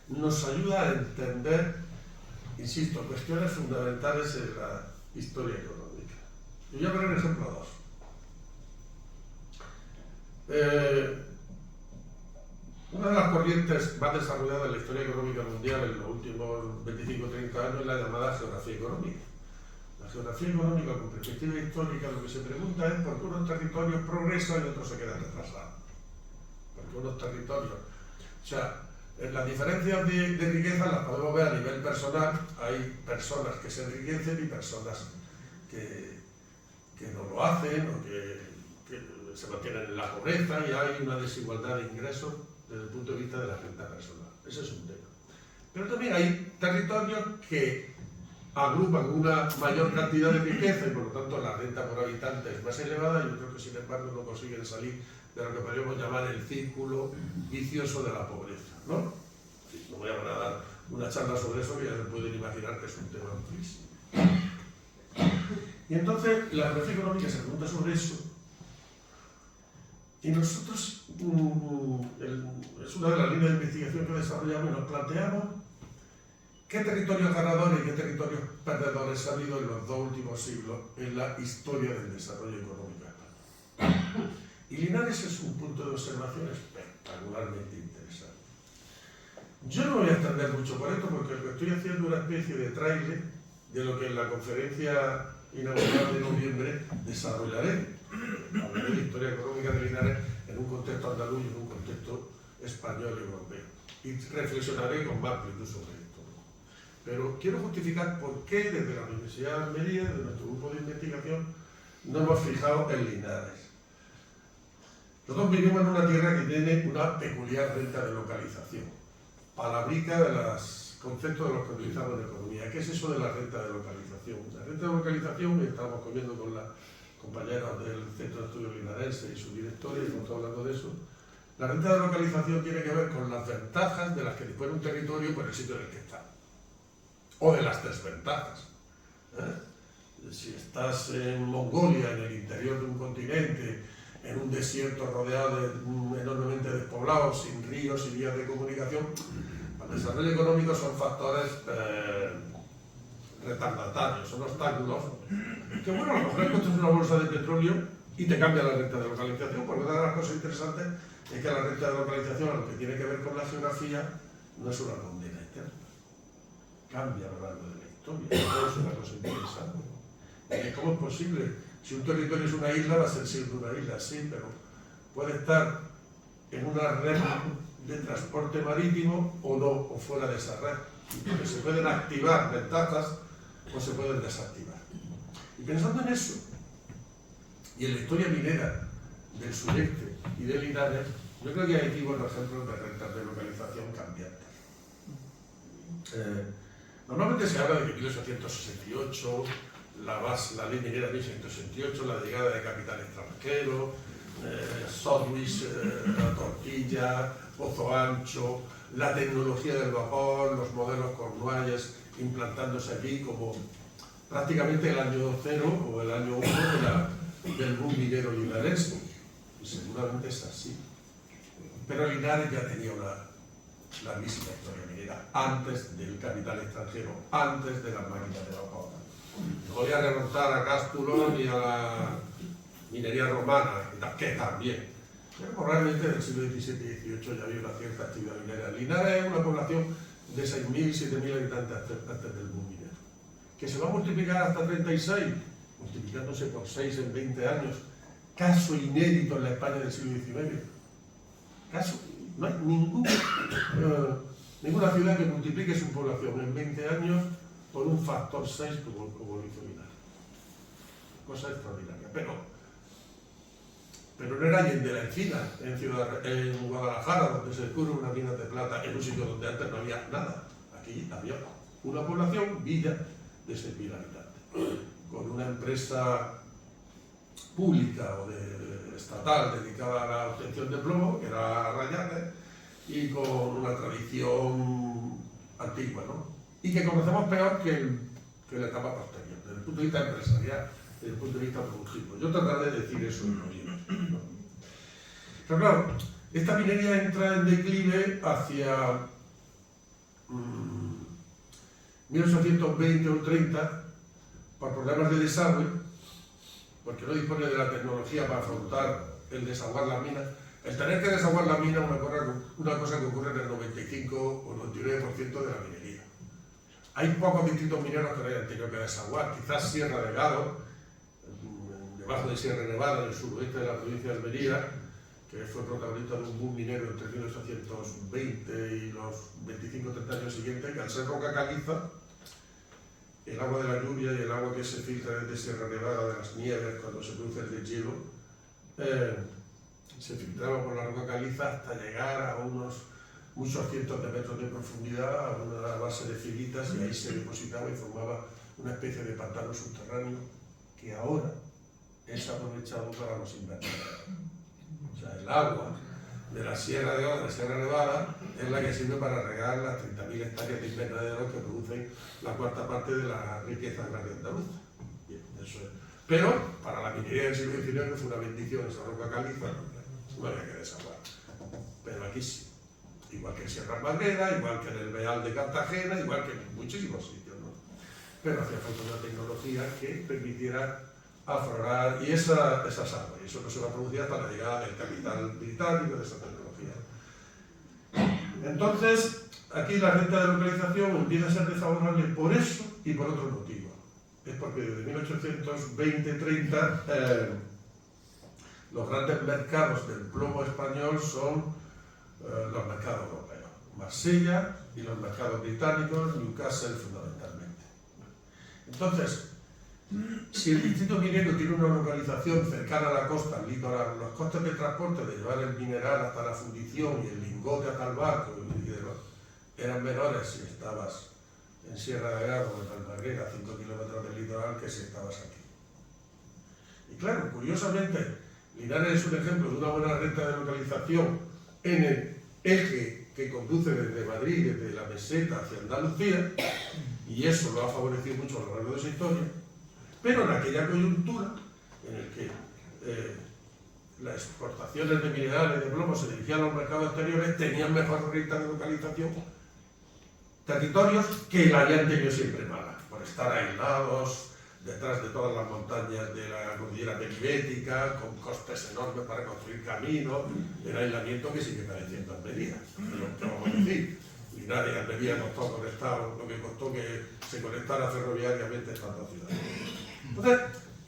nos ayuda a entender, insisto, cuestiones fundamentales en la historia económica. Yo voy a poner ejemplo dos. Una de las corrientes más desarrolladas en la historia económica mundial en los últimos 25 o 30 años es la llamada geografía económica. La geografía económica, con perspectiva histórica, lo que se pregunta es por qué unos territorios progresan y otros se quedan retrasados. Porque unos territorios... O sea, las diferencias de riqueza las podemos ver a nivel personal. Hay personas que se enriquecen y personas que no lo hacen o que se mantienen en la pobreza, y hay una desigualdad de ingresos desde el punto de vista de la renta personal. Ese es un tema. Pero también hay territorios que agrupan una mayor cantidad de riqueza y por lo tanto la renta por habitante es más elevada, y otros que sin embargo no consiguen salir de lo que podríamos llamar el círculo vicioso de la pobreza, ¿no? Sí, no voy a dar una charla sobre eso, que ya se pueden imaginar que es un tema amplísimo. Y entonces la geografía económica se pregunta sobre eso, y nosotros, es una de las líneas de investigación que desarrollamos, y nos planteamos qué territorios ganadores y qué territorios perdedores ha habido en los dos últimos siglos en la historia del desarrollo económico. Y Linares es un punto de observación espectacularmente interesante. Yo no voy a extender mucho por esto porque lo que estoy haciendo es una especie de tráiler de lo que en la conferencia inaugural de noviembre desarrollaré. Hablaré de historia económica de Linares en un contexto andaluz y en un contexto español y europeo. Y reflexionaré con más amplitud sobre esto. Pero quiero justificar por qué desde la Universidad de Almería, de nuestro grupo de investigación, nos hemos fijado en Linares. Nosotros vivimos en una tierra que tiene una peculiar renta de localización. Palabrica de los conceptos de los que utilizamos en economía. ¿Qué es eso de la renta de localización? La renta de localización, estábamos comiendo con la compañera del Centro de Estudios Linarense y su directora, y hemos estado hablando de eso. La renta de localización tiene que ver con las ventajas de las que dispone un territorio por el sitio en el que está. O de las desventajas. Si estás en Mongolia, en el interior de un continente, en un desierto rodeado de enormemente despoblado, sin ríos y vías de comunicación, el desarrollo económico son factores retardatarios, son obstáculos que, bueno, a lo mejor encuentras una bolsa de petróleo y te cambia la renta de localización, porque una de las cosas interesantes es que la renta de localización, a lo que tiene que ver con la geografía, no es una condena eterna. Cambia a lo largo de la historia, eso es una cosa interesante. ¿Cómo es posible? Si un territorio es una isla, va a ser siempre una isla, sí, pero puede estar en una red de transporte marítimo o no, o fuera de esa red. Porque se pueden activar ventajas o se pueden desactivar. Y pensando en eso, y en la historia minera del sureste y de Linares, yo creo que hay aquí buenos ejemplos de rentas de localización cambiantes. Normalmente se habla de que 1868, la ley minera 1668, la llegada de capital extranjero, Sodwich, la tortilla, Pozo Ancho, la tecnología del vapor, los modelos Cornualles implantándose aquí como prácticamente el año cero o el año 1 del boom minero linarense. Y seguramente es así. Pero Linares ya tenía una larguísima historia minera antes del capital extranjero, antes de las máquinas de vapor. No voy a remontar a Cástulo ni a la minería romana, que también. Pero probablemente en el siglo XVII y XVIII ya había una cierta actividad minera. Linares es una población de 6.000, 7.000 habitantes antes del boom minero. Que se va a multiplicar hasta 36, multiplicándose por 6 en 20 años. Caso inédito en la España del siglo XIX. Caso, no hay ninguna ciudad que multiplique su población en 20 años por un factor 6 como lo hizo Linares. Cosa extraordinaria. Pero no era Allende la Encina, en Guadalajara, donde se descubre una mina de plata, en un sitio donde antes no había nada. Aquí había una población, villa, de 6.000 habitantes, con una empresa pública o estatal dedicada a la obtención de plomo, que era Rayanes, y con una tradición antigua, ¿no? Y que conocemos peor que la etapa posterior, desde el punto de vista empresarial, desde el punto de vista productivo. Yo trataré de decir eso en los libros, ¿no? Pero claro, esta minería entra en declive hacia 1820 o 30 por problemas de desagüe, porque no dispone de la tecnología para afrontar el desaguar las minas. El tener que desaguar la mina es una cosa que ocurre en el 95 o 99% de la minería. Hay pocos distritos mineros que no hayan tenido que desaguar, quizás Sierra de Gado, debajo de Sierra Nevada, en el suroeste de la provincia de Almería, que fue protagonista de un boom minero entre 1820 y los 25 o 30 años siguientes, que al ser roca caliza, el agua de la lluvia y el agua que se filtra desde Sierra Nevada, de las nieves, cuando se produce el deshielo, se filtraba por la roca caliza hasta llegar a muchos cientos de metros de profundidad, a una base de filitas, y ahí se depositaba y formaba una especie de pantano subterráneo que ahora es aprovechado para los invernaderos. O sea, el agua de la Sierra Nevada es la que sirve para regar las 30.000 hectáreas de invernaderos que producen la cuarta parte de la riqueza agraria andaluza. Bien, eso es. Pero para la minería del siglo XIX fue una bendición esa roca caliza, no había que desaguar. Pero aquí sí. Igual que en Sierra Madrera, igual que en el Beal de Cartagena, igual que en muchísimos sitios, ¿no? Pero hacía falta una tecnología que permitiera aflorar y esa salva. Y eso no se va a producir hasta la llegada del capital británico, de esa tecnología. Entonces, aquí la renta de localización empieza a ser desfavorable por eso y por otro motivo. Es porque desde 1820-30 los grandes mercados del plomo español son los mercados europeos, Marsella y los mercados británicos, Newcastle fundamentalmente. Entonces, si el distrito minero tiene una localización cercana a la costa, al litoral, los costes de transporte de llevar el mineral hasta la fundición y el lingote hasta el barco y demás, eran menores si estabas en Sierra de Gado o en Almagrera, 5 kilómetros del litoral, que si estabas aquí. Y claro, curiosamente, Linares es un ejemplo de una buena renta de localización en el eje que conduce desde Madrid, desde la meseta hacia Andalucía, y eso lo ha favorecido mucho a lo largo de su historia, pero en aquella coyuntura en la que las exportaciones de minerales de plomo se dirigían a los mercados exteriores, tenían mejor renta de localización territorios que la habían tenido siempre mala, por estar aislados detrás de todas las montañas de la cordillera peribética, con costes enormes para construir caminos, el aislamiento que sigue padeciendo Almería. Pero, ¿qué vamos a decir? Linares y Almería costó conectar lo que costó que se conectara ferroviariamente estas dos ciudades. Entonces,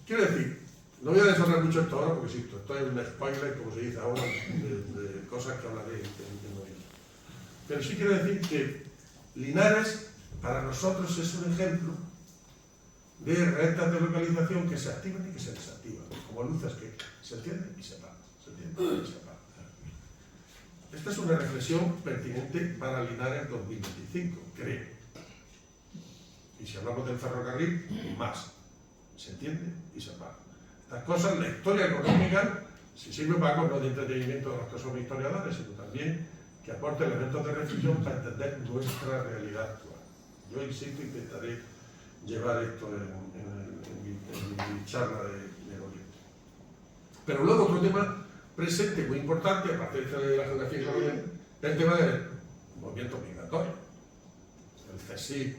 quiero decir, no voy a desarrollar mucho esto ahora porque insisto, esto es un spoiler, como se dice ahora, de cosas que hablaré en noviembre. Pero sí quiero decir que Linares para nosotros es un ejemplo de rentas de localización que se activan y que se desactivan, como luces que se encienden y se apagan, se encienden y se apagan. Esta es una reflexión pertinente para Linares 2025, creo. Y si hablamos del ferrocarril, más. Se entiende y se apaga. Estas cosas, la historia económica, si sirve para algo no de entretenimiento de los que somos historiadores, sino también que aporte elementos de reflexión para entender nuestra realidad actual. Yo insisto, intentaré llevar esto en mi charla de noviembre. Pero luego otro tema presente muy importante, aparte de la geografía económica, es el tema del movimiento migratorio. El CSIC,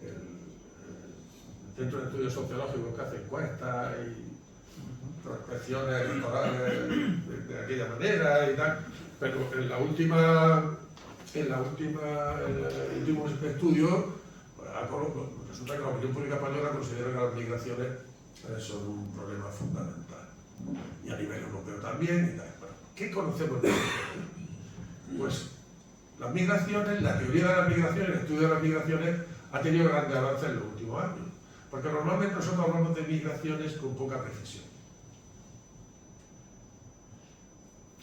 el Centro de Estudios Sociológicos que hace encuestas y prospecciones electorales de aquella manera y tal, pero en el último estudio resulta que la opinión pública española considera que las migraciones son un problema fundamental. Y a nivel europeo también. Y tal. Bueno, ¿qué conocemos de esto? Pues las migraciones, la teoría de las migraciones, el estudio de las migraciones ha tenido grandes avances en los últimos años. Porque normalmente nosotros hablamos de migraciones con poca precisión.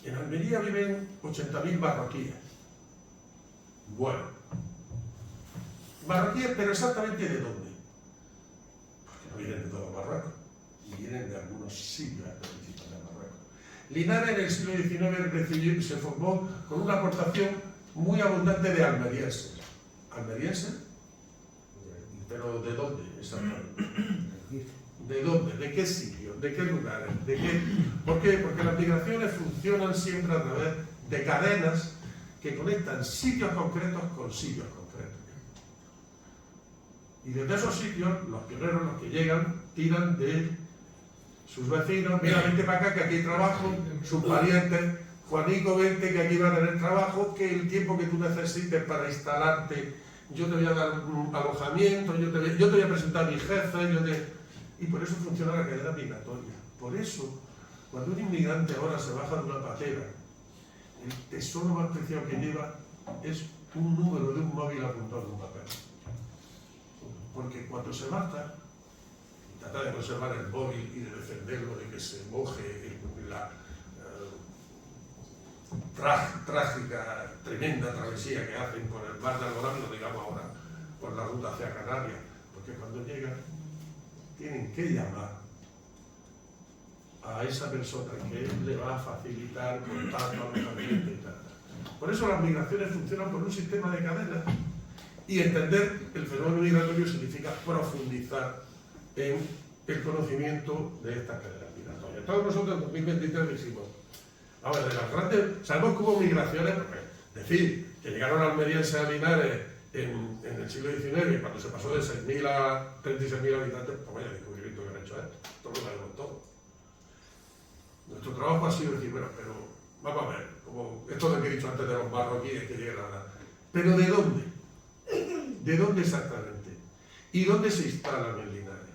En Almería viven 80.000 marroquíes. Bueno, marroquíes, pero exactamente de dónde? Porque no vienen de todo Marruecos, y vienen de algunos sitios específicos de Marruecos. Linares en el siglo XIX se formó con una aportación muy abundante de almerienses. ¿Almerienses? ¿Pero de dónde exactamente? ¿De dónde? ¿De qué sitio? ¿De qué lugares? ¿De qué? ¿Por qué? Porque las migraciones funcionan siempre a través de cadenas que conectan sitios concretos con sitios concretos. Y desde esos sitios, los pioneros, los que llegan, tiran de sus vecinos, mira, vente para acá que aquí hay trabajo, sus parientes, Juanico, vente que aquí va a tener trabajo, que el tiempo que tú necesites para instalarte, yo te voy a dar un alojamiento, yo te voy a presentar a mi jefe, y por eso funciona la cadena migratoria. Por eso, cuando un inmigrante ahora se baja de una patera, el tesoro más preciado que lleva es un número de un móvil apuntado en un papel. Porque cuando se baja, trata de conservar el móvil y de defenderlo de que se moje la trágica, tremenda travesía que hacen por el mar de Alborán, lo digamos ahora, por la ruta hacia Canarias, porque cuando llegan tienen que llamar a esa persona que le va a facilitar contacto, alojamiento y tal. Por eso las migraciones funcionan por un sistema de cadenas y entender el fenómeno migratorio significa profundizar en el conocimiento de estas cadenas migratorias. Todos nosotros en 2023 dijimos, ahora, de las grandes, sabemos que hubo migraciones, porque decir que llegaron almerienses a Linares en el siglo XIX, cuando se pasó de 6.000 a 36.000 habitantes, pues vaya descubrimiento que han hecho, ¿eh? Esto lo sabemos todo. Nuestro trabajo ha sido decir, bueno, pero vamos a ver, como esto de que he dicho antes de los marroquíes que lleguen a la... ¿Pero de dónde? ¿De dónde exactamente? ¿Y dónde se instalan en Linares?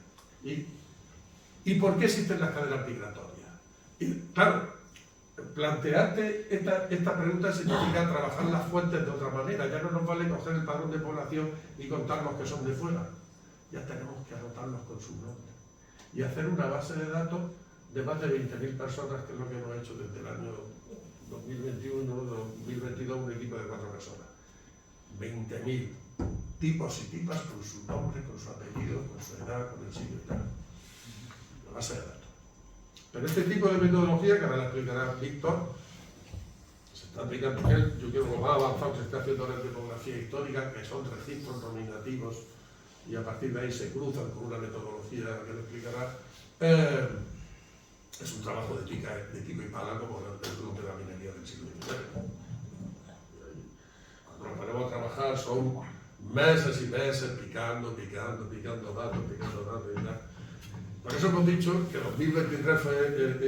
¿Y por qué existen las cadenas migratorias? Y claro, plantearte esta pregunta significa trabajar las fuentes de otra manera. Ya no nos vale coger el padrón de población y contar los que son de fuera. Ya tenemos que anotarlos con sus nombres. Y hacer una base de datos de más de 20.000 personas, que es lo que hemos hecho desde el año 2021-2022, un equipo de 4 personas. 20.000 tipos y tipas con su nombre, con su apellido, con su edad, con el sitio y tal. La base de datos. Pero este tipo de metodología, que ahora la explicará Víctor, se está aplicando, yo creo que lo más avanzado que se está haciendo en la demografía histórica, que son registros nominativos, y a partir de ahí se cruzan con una metodología que lo explicará. Es un trabajo de pico y pala, como el grupo de la minería del siglo XIX. Cuando nos ponemos a trabajar son meses y meses picando datos y tal. Por eso hemos dicho que 2023 fue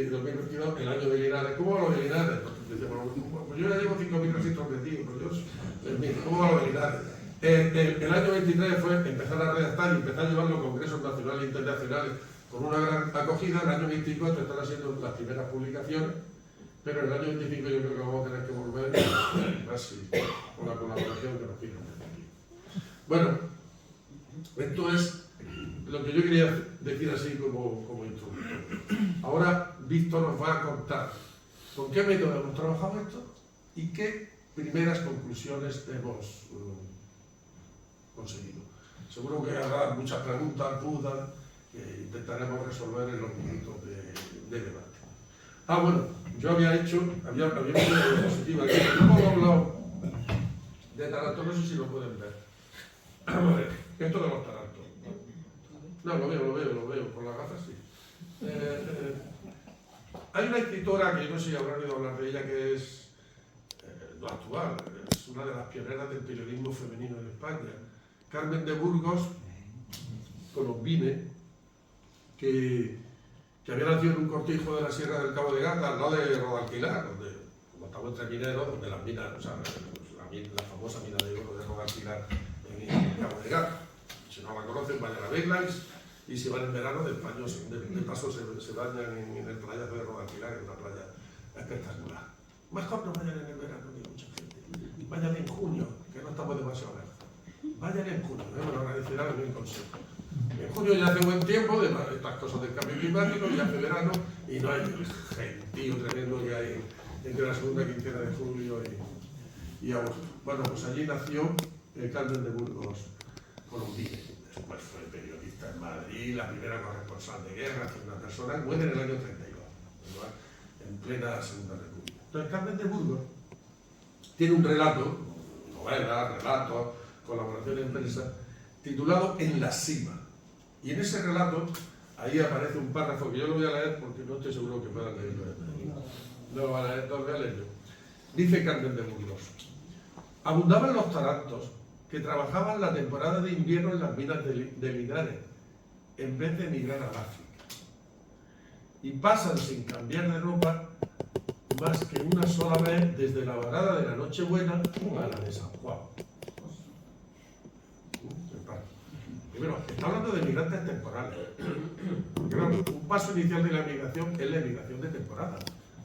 2022 el año de Linares. ¿Cómo va lo de Linares? Pues yo ya llevo 5.000 registros metidos, ¿cómo va lo de Linares? El año 23 fue empezar a redactar y empezar a llevarlo a congresos nacionales e internacionales con una gran acogida. El año 24 están haciendo las primeras publicaciones, pero en el año 25 yo creo que vamos a tener que volver así, con la colaboración que nos piden. Bueno, esto es lo que yo quería decir así como introductor. Ahora Víctor nos va a contar con qué método hemos trabajado esto y qué primeras conclusiones hemos conseguido. Seguro que habrá muchas preguntas, dudas, que intentaremos resolver en los minutos de debate. Bueno, yo había hecho una diapositiva aquí, no hemos hablado de tarantos, no sé si lo pueden ver. Vale, esto de los tarantos. No, lo veo, con las gafas sí. Hay una escritora que yo no sé si habrán oído hablar de ella, que es no actual, es una de las pioneras del periodismo femenino en España, Carmen de Burgos, colombina, que había nacido en un cortijo de la Sierra del Cabo de Gata, al lado de Rodalquilar, donde, como estamos entre mineros, donde las minas, o sea, la famosa mina de oro de Rodalquilar en el Cabo de Gata. Si no la conocen, vayan a verla, y si van en verano, de paso se bañan en el playa de Rodalquilar, que es una playa espectacular. Mejor no vayan en el verano, ni mucha gente. Vayan en junio, que no estamos demasiado lejos. Vayan en junio, me lo agradecerán en el consejo. En junio ya hace buen tiempo, de estas cosas del cambio climático, ya hace verano, y no hay el gentío tremendo que hay entre la segunda quincena de julio y agosto. Bueno, pues allí nació Carmen de Burgos, colombina. Después fue periodista en Madrid, la primera corresponsal de guerra, que una persona muere en el año 32, en plena Segunda República. Entonces, Carmen de Burgos tiene un relato, novela, relato, colaboración en prensa, titulado En la cima. Y en ese relato, ahí aparece un párrafo que yo lo voy a leer porque no estoy seguro que puedan leerlo. No lo van a leer, no lo voy a leer yo. Dice Carmen de Burgos: abundaban los tarantos que trabajaban la temporada de invierno en las minas de Linares, en vez de emigrar al África. Y pasan sin cambiar de ropa más que una sola vez desde la varada de la Nochebuena a la de San Juan. Primero, está hablando de migrantes temporales. Porque, claro, un paso inicial de la migración es la emigración de temporada.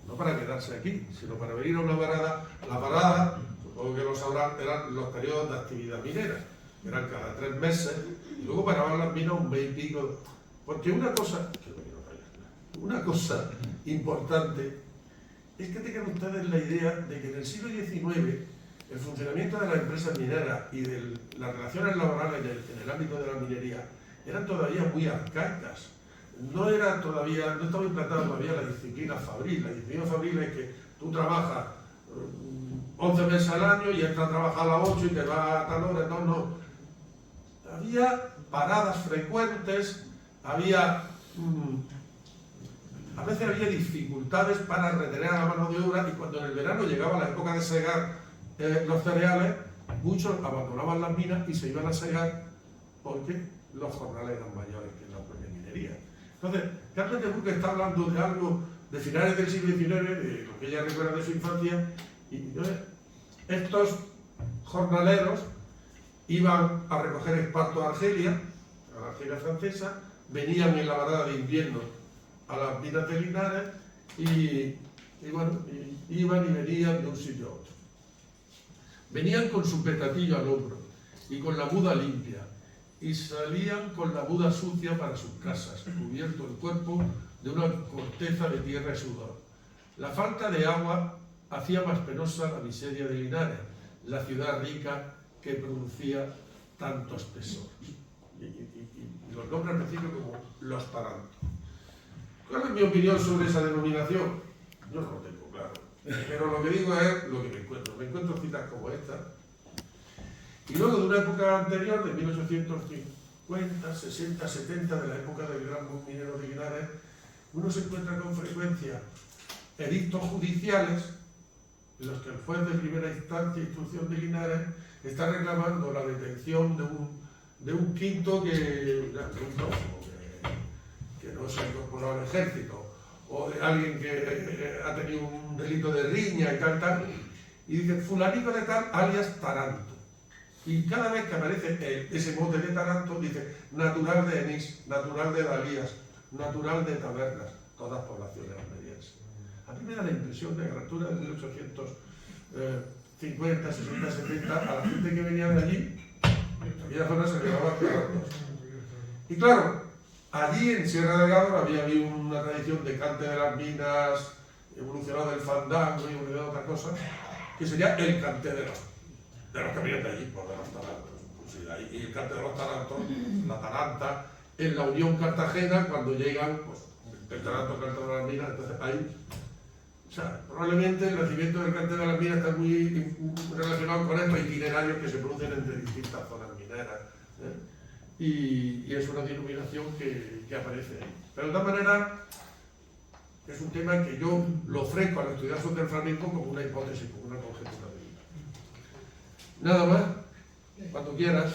No para quedarse aquí, sino para venir a una varada. La varada, supongo que lo sabrán, eran los periodos de actividad minera. Eran cada 3 meses, y luego paraban las minas un mes y pico. Porque una cosa importante es que tengan ustedes la idea de que en el siglo XIX el funcionamiento de las empresas mineras y de las relaciones laborales en el ámbito de la minería eran todavía muy arcaicas. No estaba implantada todavía la disciplina fabril. La disciplina fabril es que tú trabajas 11 meses al año y entras a trabajar a las 8 y te vas a tal hora. No. Había paradas frecuentes, a veces había dificultades para retener a la mano de obra, y cuando en el verano llegaba la época de segar los cereales, muchos abandonaban las minas y se iban a segar porque los jornales eran mayores que en la propia minería. Entonces, Carmen de Burgh está hablando de algo de finales del siglo XIX, de lo que ella recuerda de su infancia, y entonces, estos jornaleros iban a recoger esparto a Argelia, francesa, venían en la varada de invierno a las minas de Linares y iban y venían de un sitio a otro. Venían con su petatillo al hombro y con la muda limpia, y salían con la muda sucia para sus casas, cubierto el cuerpo de una corteza de tierra y sudor. La falta de agua hacía más penosa la miseria de Linares, la ciudad rica que producía tantos tesoros. Y los nombra al principio como los tarantos. ¿Cuál es mi opinión sobre esa denominación? Yo no lo tengo claro, pero lo que digo es lo que me encuentro. Me encuentro citas como esta. Y luego de una época anterior, de 1850, 60, 70, de la época del gran boom minero de Linares, uno se encuentra con frecuencia edictos judiciales en los que el juez de primera instancia e instrucción de Linares está reclamando la detención de un quinto que no se ha incorporado al ejército, o de alguien que ha tenido un delito de riña y tal, y dice fulanito de tal alias Taranto. Y cada vez que aparece ese mote de Taranto dice natural de Enís, natural de Dalías, natural de Tabernas, todas poblaciones almerienses. A mí me da la impresión de que a la altura de 1850, 60, 70, a la gente que venía de allí, en aquella zona se le llamaban tarantos. Y claro, allí en Sierra de Gádor había habido una tradición de cante de las minas, evolucionado del fandango y evolucionado de otra cosa, que sería el cante de los que venían de allí, por de los tarantos. Y el cante de los tarantos, la taranta, en la Unión Cartagena, cuando llegan, pues, el taranto, cante de las minas, entonces ahí. O sea, probablemente el nacimiento del cante de las minas está muy relacionado con estos itinerarios que se producen entre distintas zonas mineras, ¿eh? Y es una denominación que aparece ahí. Pero de todas maneras, es un tema que yo lo ofrezco al estudioso del flamenco como una hipótesis, como una conjetura de vida. Nada más, cuando quieras.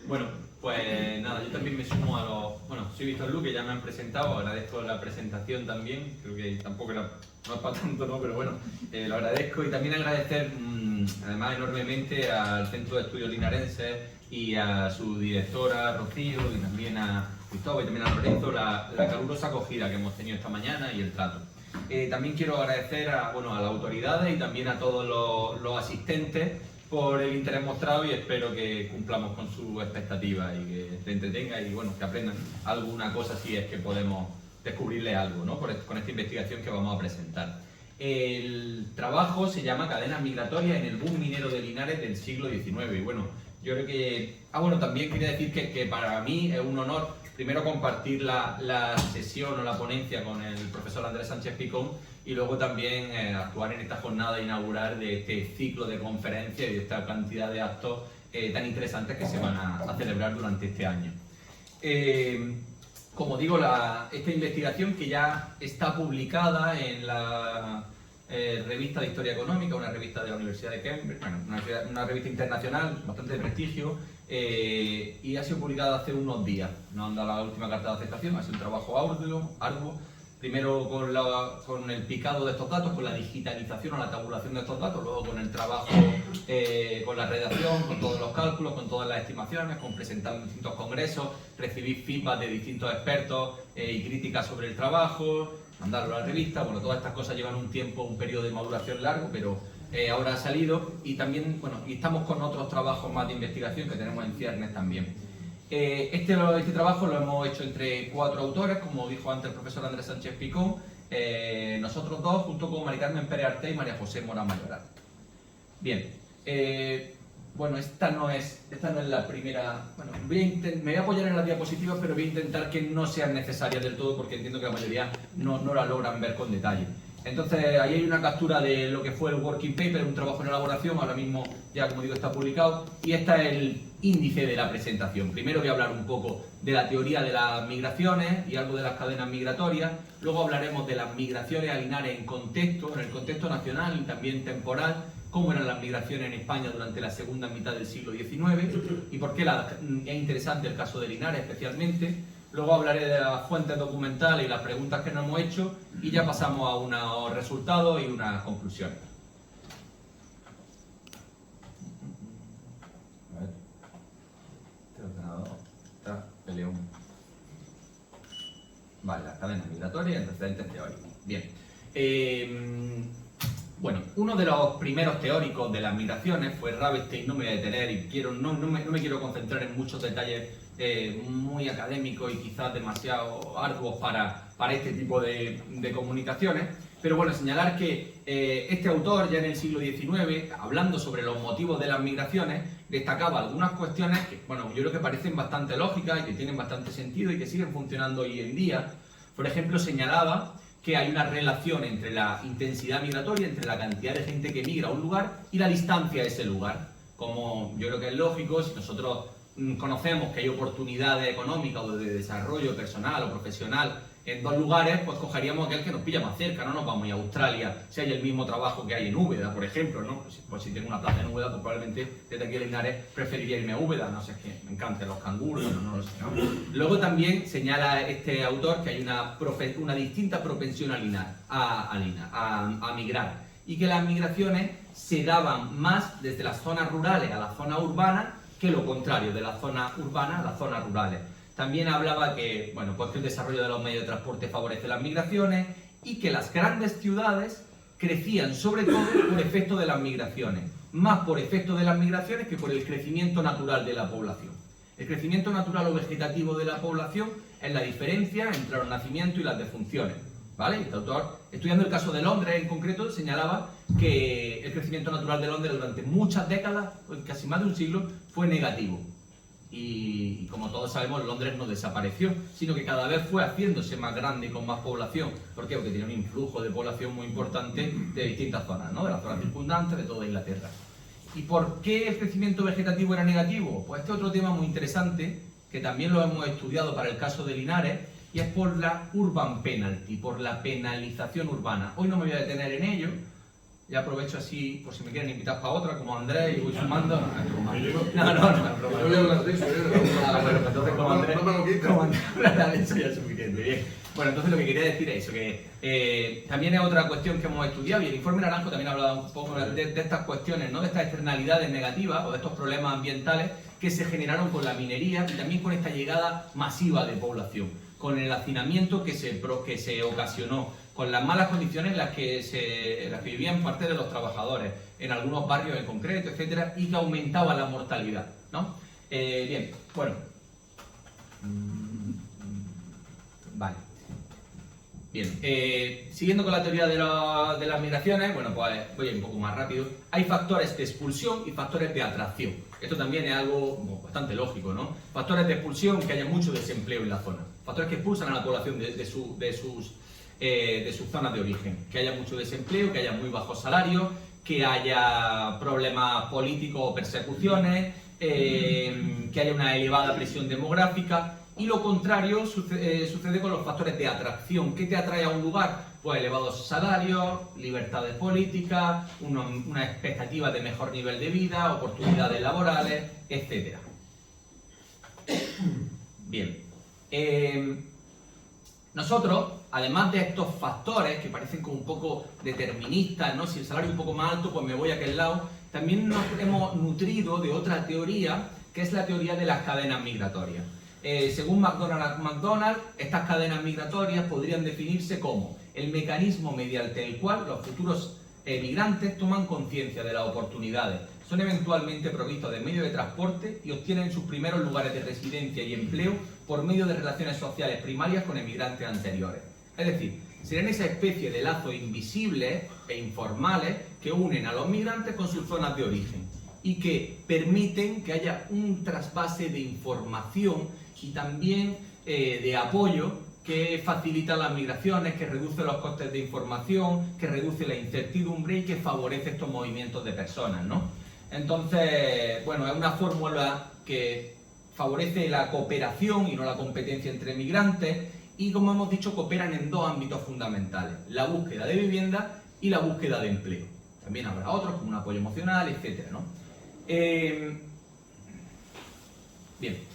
Bueno, pues nada, yo también me sumo a los... Bueno, soy Víctor Luque, ya me han presentado, agradezco la presentación también, creo que tampoco no es para tanto, ¿no? Pero bueno, lo agradezco y también agradecer además enormemente al Centro de Estudios Linarenses y a su directora Rocío y también a Cristóbal y también a Lorenzo la calurosa acogida que hemos tenido esta mañana y el trato. También quiero agradecer a las autoridades y también a todos los asistentes por el interés mostrado y espero que cumplamos con sus expectativas y que se entretengan y bueno, que aprendan alguna cosa si es que podemos descubrirle algo, ¿no? Con esta investigación que vamos a presentar. El trabajo se llama Cadenas migratorias en el boom minero de Linares del siglo XIX y bueno, yo creo que... también quería decir que para mí es un honor primero compartir la sesión o la ponencia con el profesor Andrés Sánchez Picón y luego también actuar en esta jornada inaugural de este ciclo de conferencias y de esta cantidad de actos tan interesantes que se van a celebrar durante este año. Como digo, esta investigación que ya está publicada en la revista de Historia Económica, una revista de la Universidad de Cambridge, bueno, una revista internacional bastante de prestigio, y ha sido publicada hace unos días. Nos han dado la última carta de aceptación, ha sido un trabajo arduo, primero con el picado de estos datos, con la digitalización o la tabulación de estos datos, luego con el trabajo con la redacción, con todos los cálculos, con todas las estimaciones, con presentar en distintos congresos, recibir feedback de distintos expertos y críticas sobre el trabajo, mandarlo a la revista. Bueno, todas estas cosas llevan un tiempo, un periodo de maduración largo, pero ahora ha salido y también, bueno, y estamos con otros trabajos más de investigación que tenemos en ciernes también. Este trabajo lo hemos hecho entre 4 autores, como dijo antes el profesor Andrés Sánchez Picón, nosotros dos, junto con Mari Carmen Pérez Arte y María José Mora Mayoral. Bien, bueno, esta no es la primera... Bueno, me voy a apoyar en las diapositivas, pero voy a intentar que no sean necesarias del todo, porque entiendo que la mayoría no la logran ver con detalle. Entonces, ahí hay una captura de lo que fue el working paper, un trabajo en elaboración, ahora mismo ya, como digo, está publicado, y este es el índice de la presentación. Primero voy a hablar un poco de la teoría de las migraciones y algo de las cadenas migratorias, luego hablaremos de las migraciones a Linares en el contexto nacional y también temporal, cómo eran las migraciones en España durante la segunda mitad del siglo XIX y por qué es interesante el caso de Linares especialmente. luego hablaré de las fuentes documentales y las preguntas que nos hemos hecho y ya pasamos a unos resultados y unas conclusiones. A ver. Este ordenador está peleón. Vale, las cadenas migratorias y antecedentes teóricos. Bien. Bueno, uno de los primeros teóricos de las migraciones fue Ravestein. No me voy a detener y no me quiero concentrar en muchos detalles muy académicos y quizás demasiado arduos para este tipo de comunicaciones. Pero bueno, señalar que este autor ya en el siglo XIX, hablando sobre los motivos de las migraciones, destacaba algunas cuestiones que, bueno, yo creo que parecen bastante lógicas y que tienen bastante sentido y que siguen funcionando hoy en día. Por ejemplo, señalaba que hay una relación entre la intensidad migratoria, entre la cantidad de gente que migra a un lugar y la distancia a ese lugar. Como yo creo que es lógico, si nosotros conocemos que hay oportunidades económicas o de desarrollo personal o profesional en dos lugares, pues cogeríamos aquel que nos pilla más cerca, no nos vamos a ir a Australia si hay el mismo trabajo que hay en Úbeda, por ejemplo, ¿no? Pues si tengo una plaza en Úbeda, pues probablemente desde aquí a Linares preferiría irme a Úbeda, no sé, es que me encantan los canguros, no lo sé, ¿no? Luego también señala este autor que hay una distinta propensión a migrar y que las migraciones se daban más desde las zonas rurales a las zonas urbanas que lo contrario, de las zonas urbanas a las zonas rurales. También hablaba que, bueno, pues que el desarrollo de los medios de transporte favorece las migraciones y que las grandes ciudades crecían sobre todo por efecto de las migraciones, más por efecto de las migraciones que por el crecimiento natural de la población. El crecimiento natural o vegetativo de la población es la diferencia entre los nacimientos y las defunciones, ¿vale? Este autor, estudiando el caso de Londres en concreto, señalaba que el crecimiento natural de Londres durante muchas décadas, casi más de un siglo, fue negativo. Y como todos sabemos, Londres no desapareció, sino que cada vez fue haciéndose más grande y con más población. ¿Por qué? Porque tiene un influjo de población muy importante de distintas zonas, ¿no? De las zonas circundantes, de toda Inglaterra. ¿Y por qué el crecimiento vegetativo era negativo? Pues este es otro tema muy interesante, que también lo hemos estudiado para el caso de Linares, y es por la urban penalty, por la penalización urbana. Hoy no me voy a detener en ello. Ya aprovecho así, por si me quieren invitar para otra, como Andrés, y voy sumando. No, no voy a hablar de eso, bueno, entonces como Andrés, no me lo quites. como Andrés hablará de eso ya es suficiente. Bien. Bueno, entonces lo que quería decir es eso, que también es otra cuestión que hemos estudiado, y el informe Naranjo también ha hablado un poco de estas cuestiones, ¿no? De estas externalidades negativas o de estos problemas ambientales que se generaron con la minería y también con esta llegada masiva de población, con el hacinamiento que se ocasionó, con las malas condiciones en las que vivían parte de los trabajadores, en algunos barrios en concreto, etcétera, y que aumentaba la mortalidad, ¿no? Bien, bueno. Vale. Bien, siguiendo con la teoría de las migraciones, bueno, pues voy a ir un poco más rápido. Hay factores de expulsión y factores de atracción. Esto también es algo bastante lógico, ¿no? Factores de expulsión, que haya mucho desempleo en la zona. Factores que expulsan a la población de sus zonas de origen. Que haya mucho desempleo, que haya muy bajos salarios, que haya problemas políticos o persecuciones, que haya una elevada presión demográfica. Y lo contrario sucede con los factores de atracción. ¿Qué te atrae a un lugar? Pues elevados salarios, libertades políticas, una expectativa de mejor nivel de vida, oportunidades laborales, etc. Bien. Nosotros, además de estos factores que parecen como un poco deterministas, ¿no? Si el salario es un poco más alto, pues me voy a aquel lado. También nos hemos nutrido de otra teoría, que es la teoría de las cadenas migratorias. Según McDonald, estas cadenas migratorias podrían definirse como el mecanismo mediante el cual los futuros migrantes toman conciencia de las oportunidades, son eventualmente provistos de medios de transporte y obtienen sus primeros lugares de residencia y empleo por medio de relaciones sociales primarias con emigrantes anteriores. Es decir, serían esa especie de lazos invisibles e informales que unen a los migrantes con sus zonas de origen y que permiten que haya un trasvase de información y también de apoyo que facilita las migraciones, que reduce los costes de información, que reduce la incertidumbre y que favorece estos movimientos de personas, ¿no? Entonces, bueno, es una fórmula que favorece la cooperación y no la competencia entre migrantes y, como hemos dicho, cooperan en dos ámbitos fundamentales: la búsqueda de vivienda y la búsqueda de empleo. También habrá otros, como un apoyo emocional, etc., ¿no? Bien.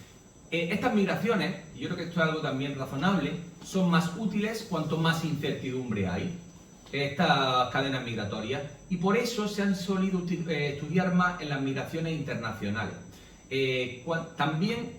Estas migraciones, y yo creo que esto es algo también razonable, son más útiles cuanto más incertidumbre hay. Estas cadenas migratorias, y por eso se han solido estudiar más en las migraciones internacionales. También,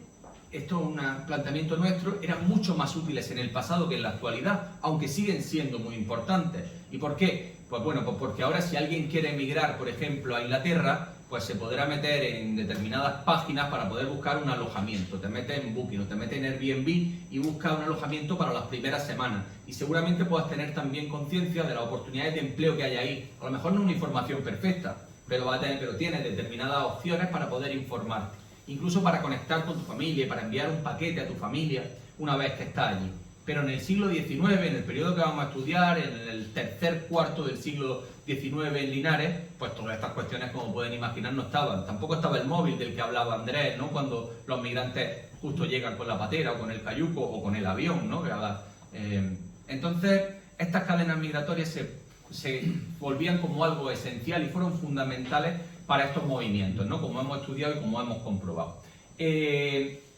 esto es un planteamiento nuestro, eran mucho más útiles en el pasado que en la actualidad, aunque siguen siendo muy importantes. ¿Y por qué? Pues bueno, pues porque ahora si alguien quiere emigrar, por ejemplo, a Inglaterra, pues se podrá meter en determinadas páginas para poder buscar un alojamiento. Te metes en Booking o te metes en Airbnb y buscas un alojamiento para las primeras semanas. Y seguramente puedas tener también conciencia de las oportunidades de empleo que hay ahí. A lo mejor no es una información perfecta, pero tienes determinadas opciones para poder informarte. Incluso para conectar con tu familia y para enviar un paquete a tu familia una vez que estás allí. Pero en el siglo XIX, en el periodo que vamos a estudiar, en el tercer cuarto del siglo XIX en Linares, pues todas estas cuestiones, como pueden imaginar, no estaban. Tampoco estaba el móvil del que hablaba Andrés, ¿no? Cuando los migrantes justo llegan con la patera o con el cayuco o con el avión, ¿no? Entonces, estas cadenas migratorias se volvían como algo esencial y fueron fundamentales para estos movimientos, ¿no? Como hemos estudiado y como hemos comprobado.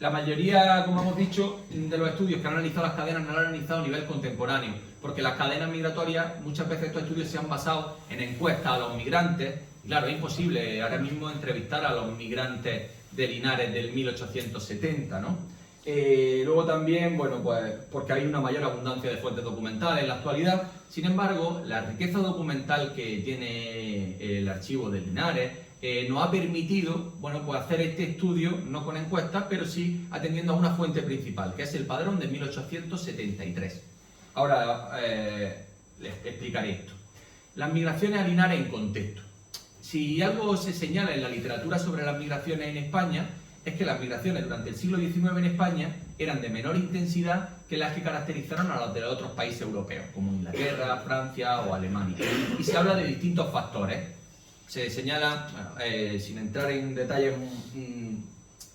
La mayoría, como hemos dicho, de los estudios que han analizado las cadenas no lo han analizado a nivel contemporáneo, porque las cadenas migratorias, muchas veces estos estudios se han basado en encuestas a los migrantes. Claro, es imposible ahora mismo entrevistar a los migrantes de Linares del 1870, ¿no? Luego también, bueno, pues porque hay una mayor abundancia de fuentes documentales en la actualidad. Sin embargo, la riqueza documental que tiene el archivo de Linares nos ha permitido, bueno, pues hacer este estudio, no con encuestas, pero sí atendiendo a una fuente principal, que es el padrón de 1873. Ahora les explicaré esto. Las migraciones a Linares en contexto. Si algo se señala en la literatura sobre las migraciones en España, es que las migraciones durante el siglo XIX en España eran de menor intensidad que las que caracterizaron a las de los otros países europeos, como Inglaterra, Francia o Alemania. Y se habla de distintos factores. Se señala, bueno, sin entrar en detalles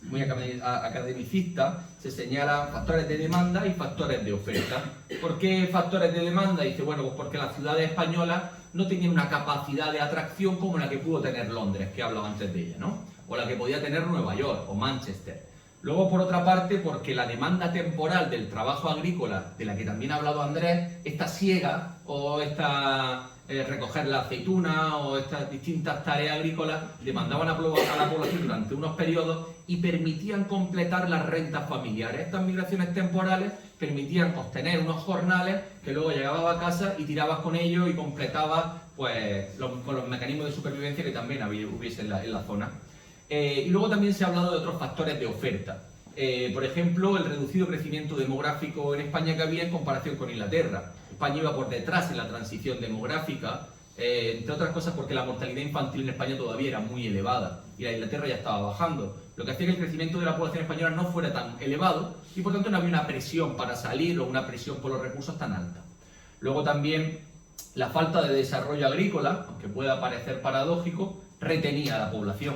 muy academicistas, se señala factores de demanda y factores de oferta. ¿Por qué factores de demanda? Dice, bueno, pues porque las ciudades españolas no tenían una capacidad de atracción como la que pudo tener Londres, que he hablado antes de ella, ¿no? O la que podía tener Nueva York o Manchester. Luego, por otra parte, porque la demanda temporal del trabajo agrícola, de la que también ha hablado Andrés, esta siega o esta recoger la aceituna o estas distintas tareas agrícolas demandaban a la población durante unos periodos y permitían completar las rentas familiares. Estas migraciones temporales permitían obtener unos jornales que luego llegabas a casa y tirabas con ellos y completabas pues, con los mecanismos de supervivencia que también hubiese en la zona. Y luego también se ha hablado de otros factores de oferta. Por ejemplo, el reducido crecimiento demográfico en España que había en comparación con Inglaterra. España iba por detrás en la transición demográfica, entre otras cosas porque la mortalidad infantil en España todavía era muy elevada y la Inglaterra ya estaba bajando, lo que hacía que el crecimiento de la población española no fuera tan elevado y por tanto no había una presión para salir o una presión por los recursos tan alta. Luego también la falta de desarrollo agrícola, aunque pueda parecer paradójico, retenía a la población,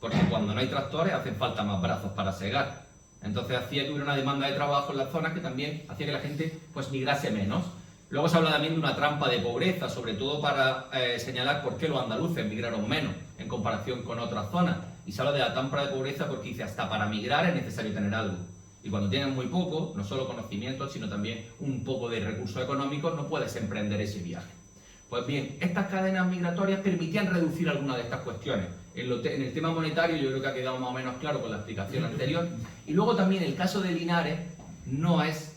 porque cuando no hay tractores hacen falta más brazos para segar. Entonces hacía que hubiera una demanda de trabajo en las zonas que también hacía que la gente pues migrase menos. Luego se habla también de una trampa de pobreza, sobre todo para señalar por qué los andaluces migraron menos en comparación con otras zonas. Y se habla de la trampa de pobreza porque dice hasta para migrar es necesario tener algo. Y cuando tienes muy poco, no solo conocimientos, sino también un poco de recursos económicos, no puedes emprender ese viaje. Pues bien, estas cadenas migratorias permitían reducir algunas de estas cuestiones. En el tema monetario yo creo que ha quedado más o menos claro con la explicación anterior. Y luego también el caso de Linares no es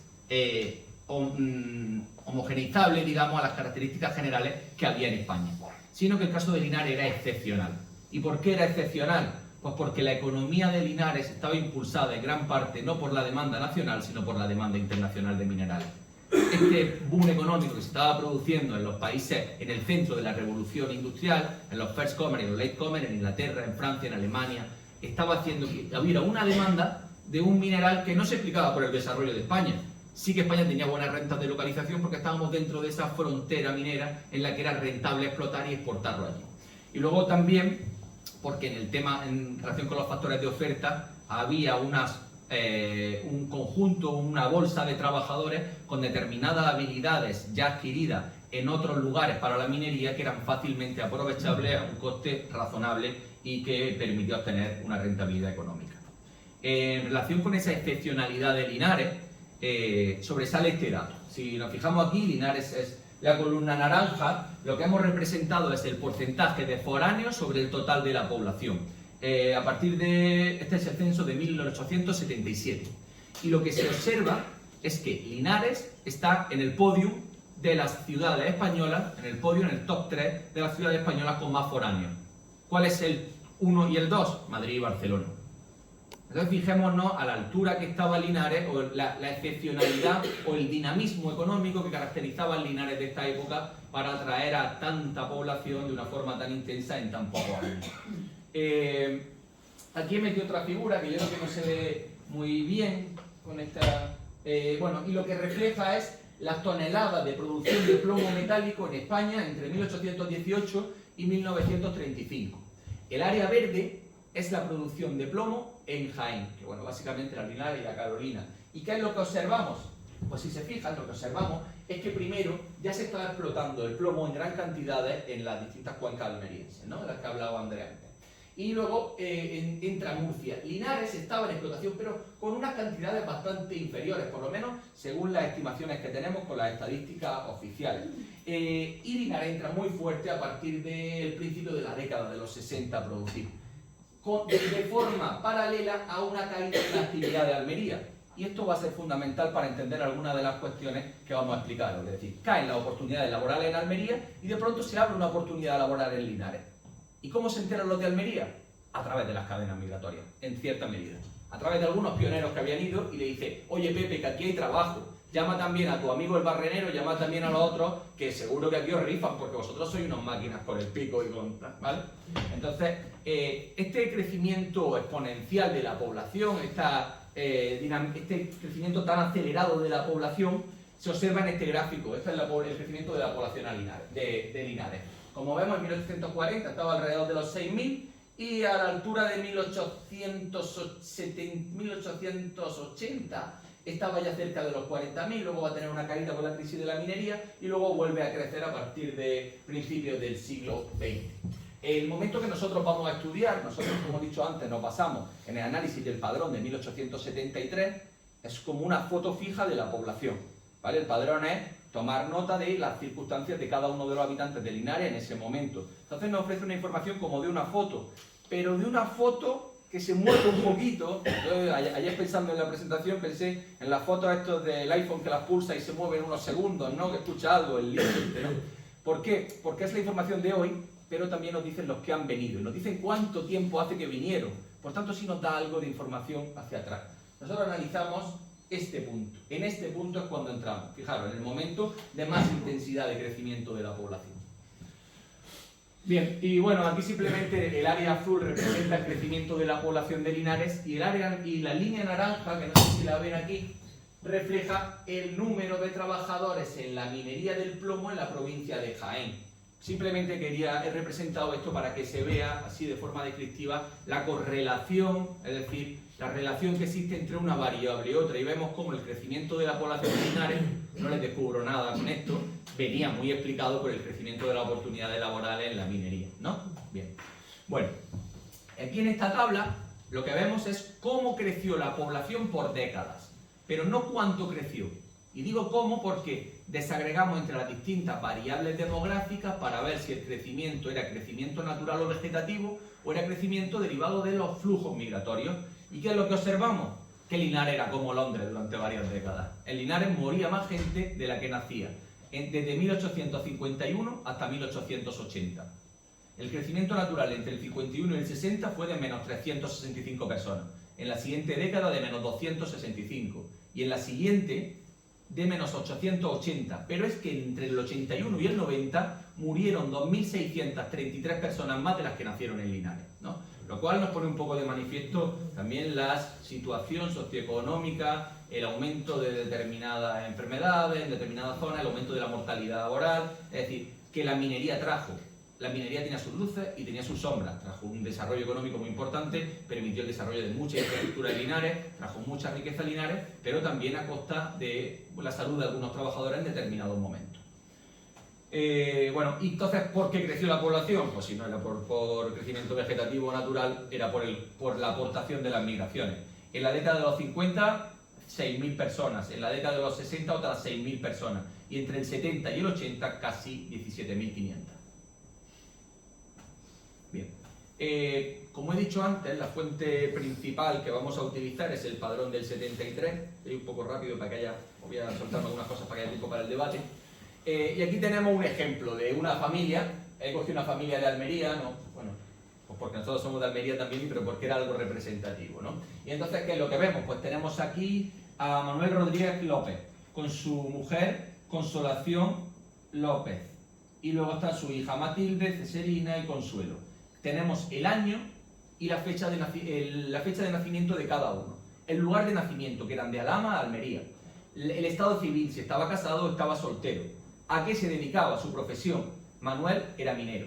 homogeneizable, digamos, a las características generales que había en España, sino que el caso de Linares era excepcional. ¿Y por qué era excepcional? Pues porque la economía de Linares estaba impulsada en gran parte no por la demanda nacional, sino por la demanda internacional de minerales. Este boom económico que se estaba produciendo en los países en el centro de la revolución industrial, en los first comer y los late comer, en Inglaterra, en Francia, en Alemania, estaba haciendo que hubiera una demanda de un mineral que no se explicaba por el desarrollo de España. Sí que España tenía buenas rentas de localización porque estábamos dentro de esa frontera minera en la que era rentable explotar y exportarlo allí. Y luego también porque en el tema, en relación con los factores de oferta, había un conjunto, una bolsa de trabajadores con determinadas habilidades ya adquiridas en otros lugares para la minería que eran fácilmente aprovechables a un coste razonable y que permitió obtener una rentabilidad económica. En relación con esa excepcionalidad de Linares, sobresale este dato. Si nos fijamos aquí, Linares es la columna naranja, lo que hemos representado es el porcentaje de foráneos sobre el total de la población. A partir de este es el censo de 1877. Y lo que se observa es que Linares está en el podio de las ciudades españolas, en el podio, en el top 3 de las ciudades españolas con más foráneos. ¿Cuál es el 1 y el 2? Madrid y Barcelona. Entonces fijémonos a la altura que estaba Linares, o la excepcionalidad o el dinamismo económico que caracterizaba a Linares de esta época para atraer a tanta población de una forma tan intensa en tan pocos años. Aquí he metido otra figura que yo creo que no se ve muy bien con esta... bueno, y lo que refleja es las toneladas de producción de plomo metálico en España entre 1818 y 1935. El área verde es la producción de plomo en Jaén, que bueno, básicamente la Linares y la Carolina. ¿Y qué es lo que observamos? Pues si se fijan, lo que observamos es que primero ya se está explotando el plomo en gran cantidades en las distintas cuencas almerienses, ¿no? De las que ha hablado Andrea antes. Y luego entra Murcia. Linares estaba en explotación, pero con unas cantidades bastante inferiores, por lo menos según las estimaciones que tenemos con las estadísticas oficiales. Y Linares entra muy fuerte a partir del principio de la década de los 60 a producir, de forma paralela a una caída de la actividad de Almería. Y esto va a ser fundamental para entender algunas de las cuestiones que vamos a explicar. Es decir, caen las oportunidades laborales en Almería y de pronto se abre una oportunidad laboral en Linares. ¿Y cómo se enteran los de Almería? A través de las cadenas migratorias, en cierta medida. A través de algunos pioneros que habían ido y le dice: oye Pepe, que aquí hay trabajo, llama también a tu amigo el barrenero, llama también a los otros, que seguro que aquí os rifan, porque vosotros sois unas máquinas con el pico y con... ¿vale? Entonces, este crecimiento exponencial de la población, este crecimiento tan acelerado de la población, se observa en este gráfico. Este es el crecimiento de la población de Linares. Como vemos, en 1840 estaba alrededor de los 6.000 y a la altura de 1880 estaba ya cerca de los 40.000, luego va a tener una caída con la crisis de la minería y luego vuelve a crecer a partir de principios del siglo XX. El momento que nosotros vamos a estudiar, nosotros, como he dicho antes, nos basamos en el análisis del padrón de 1873, es como una foto fija de la población, ¿vale? El padrón es tomar nota de las circunstancias de cada uno de los habitantes de Linares en ese momento. Entonces nos ofrece una información como de una foto, pero de una foto que se mueve un poquito. Yo, ayer pensando en la presentación pensé en las fotos estos del iPhone que las pulsa y se mueve en unos segundos, ¿no? Que escucha algo, el límite, ¿no? ¿Por qué? Porque es la información de hoy, pero también nos dicen los que han venido, y nos dicen cuánto tiempo hace que vinieron. Por tanto, sí nos da algo de información hacia atrás. Nosotros analizamos este punto. En este punto es cuando entramos, fijaros, en el momento de más intensidad de crecimiento de la población. Bien, y bueno, aquí simplemente el área azul representa el crecimiento de la población de Linares y la línea naranja, que no sé si la ven aquí, refleja el número de trabajadores en la minería del plomo en la provincia de Jaén. Simplemente he representado esto para que se vea así de forma descriptiva la correlación, es decir, la relación que existe entre una variable y otra, y vemos cómo el crecimiento de la población de Linares, no les descubro nada con esto, venía muy explicado por el crecimiento de las oportunidades laborales en la minería, ¿no? Bien. Bueno, aquí en esta tabla lo que vemos es cómo creció la población por décadas, pero no cuánto creció. Y digo cómo porque desagregamos entre las distintas variables demográficas para ver si el crecimiento era crecimiento natural o vegetativo o era crecimiento derivado de los flujos migratorios. ¿Y qué es lo que observamos? Que Linares era como Londres durante varias décadas. En Linares moría más gente de la que nacía, desde 1851 hasta 1880. El crecimiento natural entre el 51 y el 60 fue de menos 365 personas. En la siguiente década de menos 265. Y en la siguiente de menos 880, pero es que entre el 81 y el 90 murieron 2.633 personas más de las que nacieron en Linares, ¿no? Lo cual nos pone un poco de manifiesto también la situación socioeconómica, el aumento de determinadas enfermedades en determinadas zonas, el aumento de la mortalidad laboral, es decir, que la minería tenía sus luces y tenía sus sombras, trajo un desarrollo económico muy importante, permitió el desarrollo de mucha infraestructura en Linares, trajo mucha riqueza a Linares, pero también a costa de la salud de algunos trabajadores en determinados momentos. Bueno, y entonces, ¿por qué creció la población? Pues si no era por crecimiento vegetativo o natural, era por la aportación de las migraciones. En la década de los 50, 6.000 personas. En la década de los 60, otras 6.000 personas. Y entre el 70 y el 80, casi 17.500. Bien. Como he dicho antes, la fuente principal que vamos a utilizar es el padrón del 73. Voy un poco rápido para que haya... Voy a soltarme algunas cosas para que haya tiempo para el debate. Y aquí tenemos un ejemplo de una familia. He cogido una familia de Almería, ¿no? Bueno, pues porque nosotros somos de Almería también, pero porque era algo representativo, ¿no? Y entonces, ¿qué es lo que vemos? Pues tenemos aquí a Manuel Rodríguez López, con su mujer Consolación López. Y luego está su hija Matilde, Ceselina y Consuelo. Tenemos el año y la fecha de nacimiento de cada uno. El lugar de nacimiento, que eran de Alhama a Almería. El estado civil, si estaba casado o estaba soltero. ¿A qué se dedicaba? Su profesión. Manuel era minero.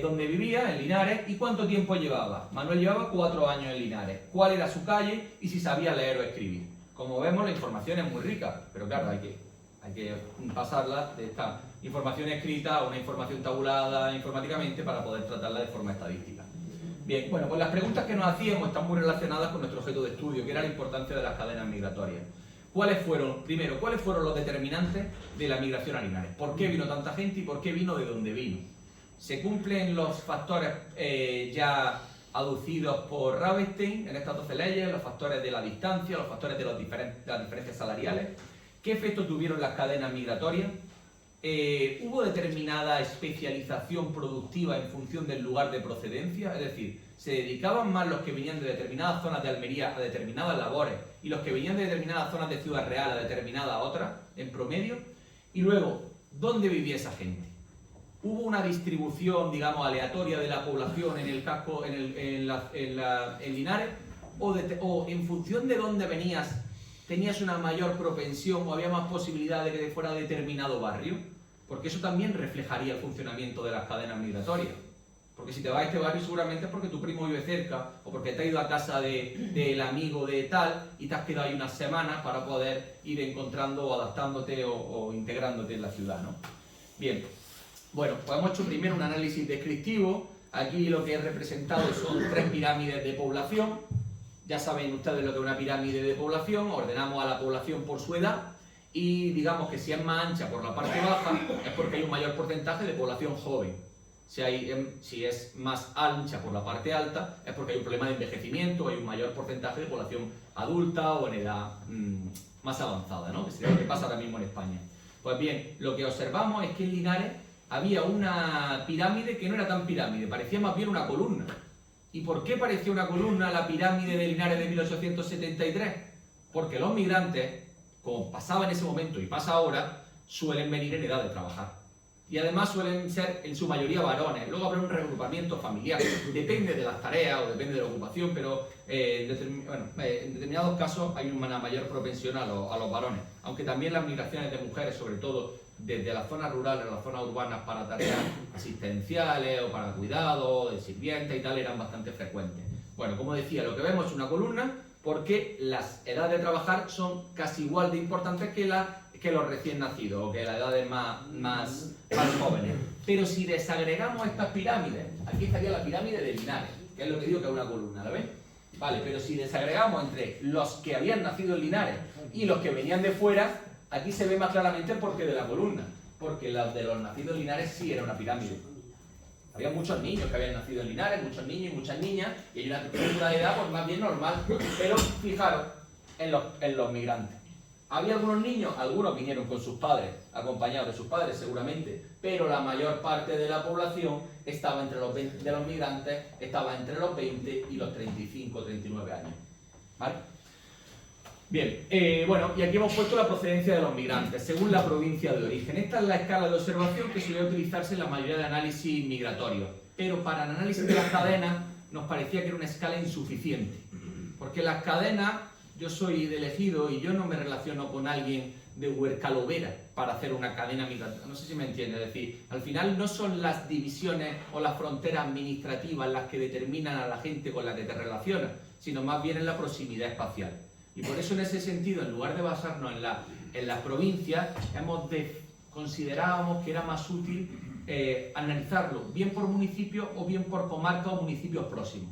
¿Dónde vivía? En Linares. ¿Y cuánto tiempo llevaba? Manuel llevaba 4 años en Linares. ¿Cuál era su calle? Y si sabía leer o escribir. Como vemos, la información es muy rica, pero claro, hay que pasarla de esta información escrita a una información tabulada informáticamente para poder tratarla de forma estadística. Bien, bueno, pues las preguntas que nos hacíamos están muy relacionadas con nuestro objeto de estudio, que era la importancia de las cadenas migratorias. Primero, ¿cuáles fueron los determinantes de la migración a Linares? ¿Por qué vino tanta gente y por qué vino de donde vino? Se cumplen los factores ya aducidos por Ravenstein en estas 12 leyes, los factores de la distancia, los factores de las diferencias salariales. ¿Qué efecto tuvieron las cadenas migratorias? ¿Hubo determinada especialización productiva en función del lugar de procedencia? Es decir, ¿se dedicaban más los que venían de determinadas zonas de Almería a determinadas labores y los que venían de determinadas zonas de Ciudad Real a determinadas otras, en promedio? Y luego, ¿dónde vivía esa gente? ¿Hubo una distribución, digamos, aleatoria de la población en el casco, en Linares? ¿O en función de dónde venías, tenías una mayor propensión o había más posibilidad de que fuera determinado barrio? Porque eso también reflejaría el funcionamiento de las cadenas migratorias. Porque si te vas a este barrio seguramente es porque tu primo vive cerca o porque te has ido a casa del amigo de tal y te has quedado ahí unas semanas para poder ir encontrando o adaptándote o integrándote en la ciudad, ¿no? Bien, bueno, pues hemos hecho primero un análisis descriptivo. Aquí lo que he representado son 3 pirámides de población. Ya saben ustedes lo que es una pirámide de población. Ordenamos a la población por su edad y digamos que si es más ancha por la parte baja es porque hay un mayor porcentaje de población joven. Si es más ancha por la parte alta es porque hay un problema de envejecimiento, hay un mayor porcentaje de población adulta o en edad más avanzada, ¿no? Que es lo que pasa ahora mismo en España. Pues bien, lo que observamos es que en Linares había una pirámide que no era tan pirámide, parecía más bien una columna. ¿Y por qué parecía una columna la pirámide de Linares de 1873? Porque los migrantes, como pasaba en ese momento y pasa ahora, suelen venir en edad de trabajar. Y además suelen ser en su mayoría varones. Luego habrá un reagrupamiento familiar. Depende de las tareas o depende de la ocupación, pero en determinados casos hay una mayor propensión a los varones. Aunque también las migraciones de mujeres, sobre todo desde las zonas rurales a las zonas urbanas para tareas asistenciales o para cuidado, de sirvienta y tal, eran bastante frecuentes. Bueno, como decía, lo que vemos es una columna porque las edades de trabajar son casi igual de importantes que los recién nacidos o que las edades más jóvenes. Pero si desagregamos estas pirámides, aquí estaría la pirámide de Linares, que es lo que digo que es una columna, ¿la ven? Vale, pero si desagregamos entre los que habían nacido en Linares y los que venían de fuera, aquí se ve más claramente el porqué de la columna, porque la de los nacidos en Linares sí era una pirámide. Había muchos niños que habían nacido en Linares, muchos niños y muchas niñas, y hay una estructura de edad pues más bien normal, pero fijaros en los migrantes. ¿Había algunos niños? Algunos vinieron con sus padres, acompañados de sus padres seguramente, pero la mayor parte de la población estaba entre los 20, de los migrantes estaba entre los 20 y los 35 o 39 años. ¿Vale? Bien, bueno, y aquí hemos puesto la procedencia de los migrantes, según la provincia de origen. Esta es la escala de observación que suele utilizarse en la mayoría de análisis migratorios, pero para el análisis de las cadenas nos parecía que era una escala insuficiente, porque las cadenas... Yo soy del Ejido y yo no me relaciono con alguien de Huercalovera para hacer una cadena migratoria. No sé si me entiende. Es decir, al final no son las divisiones o las fronteras administrativas las que determinan a la gente con la que te relacionas, sino más bien en la proximidad espacial. Y por eso en ese sentido, en lugar de basarnos en las provincias, considerábamos que era más útil analizarlo bien por municipio o bien por comarca o municipios próximos.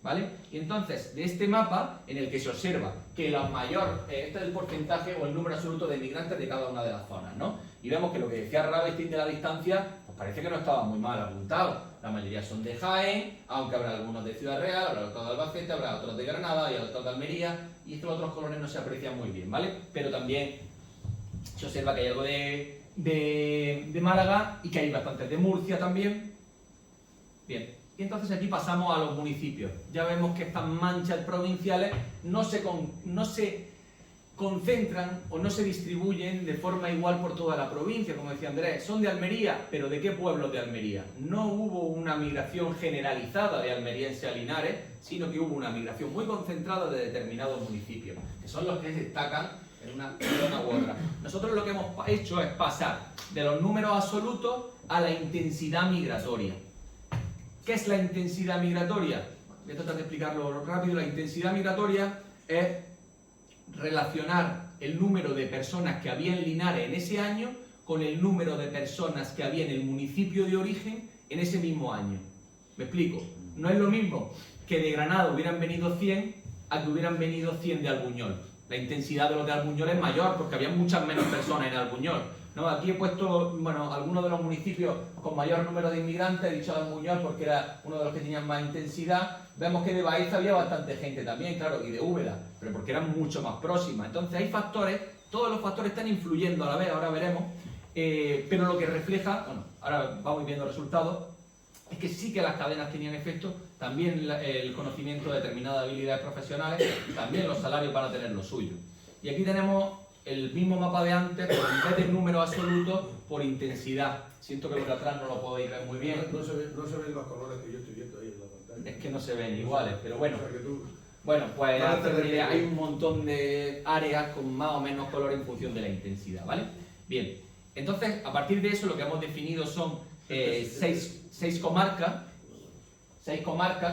¿vale? Y entonces, de este mapa, en el que se observa que la mayor, este es el porcentaje o el número absoluto de inmigrantes de cada una de las zonas, ¿no? Y vemos que lo que decía Ravestein de la distancia, pues parece que no estaba muy mal apuntado. La mayoría son de Jaén, aunque habrá algunos de Ciudad Real, habrá otros de Albacete, habrá otros de Granada y otros de Almería, y estos otros colores no se aprecian muy bien, ¿vale? Pero también se observa que hay algo de Málaga y que hay bastantes de Murcia también. Bien, y entonces aquí pasamos a los municipios. Ya vemos que estas manchas provinciales no se concentran o no se distribuyen de forma igual por toda la provincia, como decía Andrés. Son de Almería, pero ¿de qué pueblos de Almería? No hubo una migración generalizada de almerienses a Linares, sino que hubo una migración muy concentrada de determinados municipios, que son los que destacan en una zona u otra. Nosotros lo que hemos hecho es pasar de los números absolutos a la intensidad migratoria. ¿Qué es la intensidad migratoria? Voy a tratar de explicarlo rápido. La intensidad migratoria es relacionar el número de personas que había en Linares en ese año con el número de personas que había en el municipio de origen en ese mismo año. ¿Me explico? No es lo mismo que de Granada hubieran venido 100 a que hubieran venido 100 de Albuñol. La intensidad de los de Albuñol es mayor porque había muchas menos personas en Albuñol, ¿no? Aquí he puesto, bueno, algunos de los municipios con mayor número de inmigrantes, he dicho Albuñol porque era uno de los que tenían más intensidad. Vemos que de Baeza había bastante gente también, claro, y de Úbeda, pero porque eran mucho más próximas. Entonces hay factores, todos los factores están influyendo a la vez, ahora veremos, pero lo que refleja, bueno, ahora vamos viendo resultados, es que sí que las cadenas tenían efecto, también el conocimiento de determinadas habilidades profesionales, también los salarios van a tener lo suyo. Y aquí tenemos el mismo mapa de antes, pero en vez de números absolutos, por intensidad. Siento que los de atrás no lo podéis ver muy bien. No se ven los colores que yo estoy viendo ahí en la pantalla. Es que no se ven iguales, pero bueno. O sea, que tú... Bueno, pues Vale, hacer una idea, hay un montón de áreas con más o menos color en función de la intensidad, ¿vale? Bien, entonces a partir de eso lo que hemos definido son seis comarcas,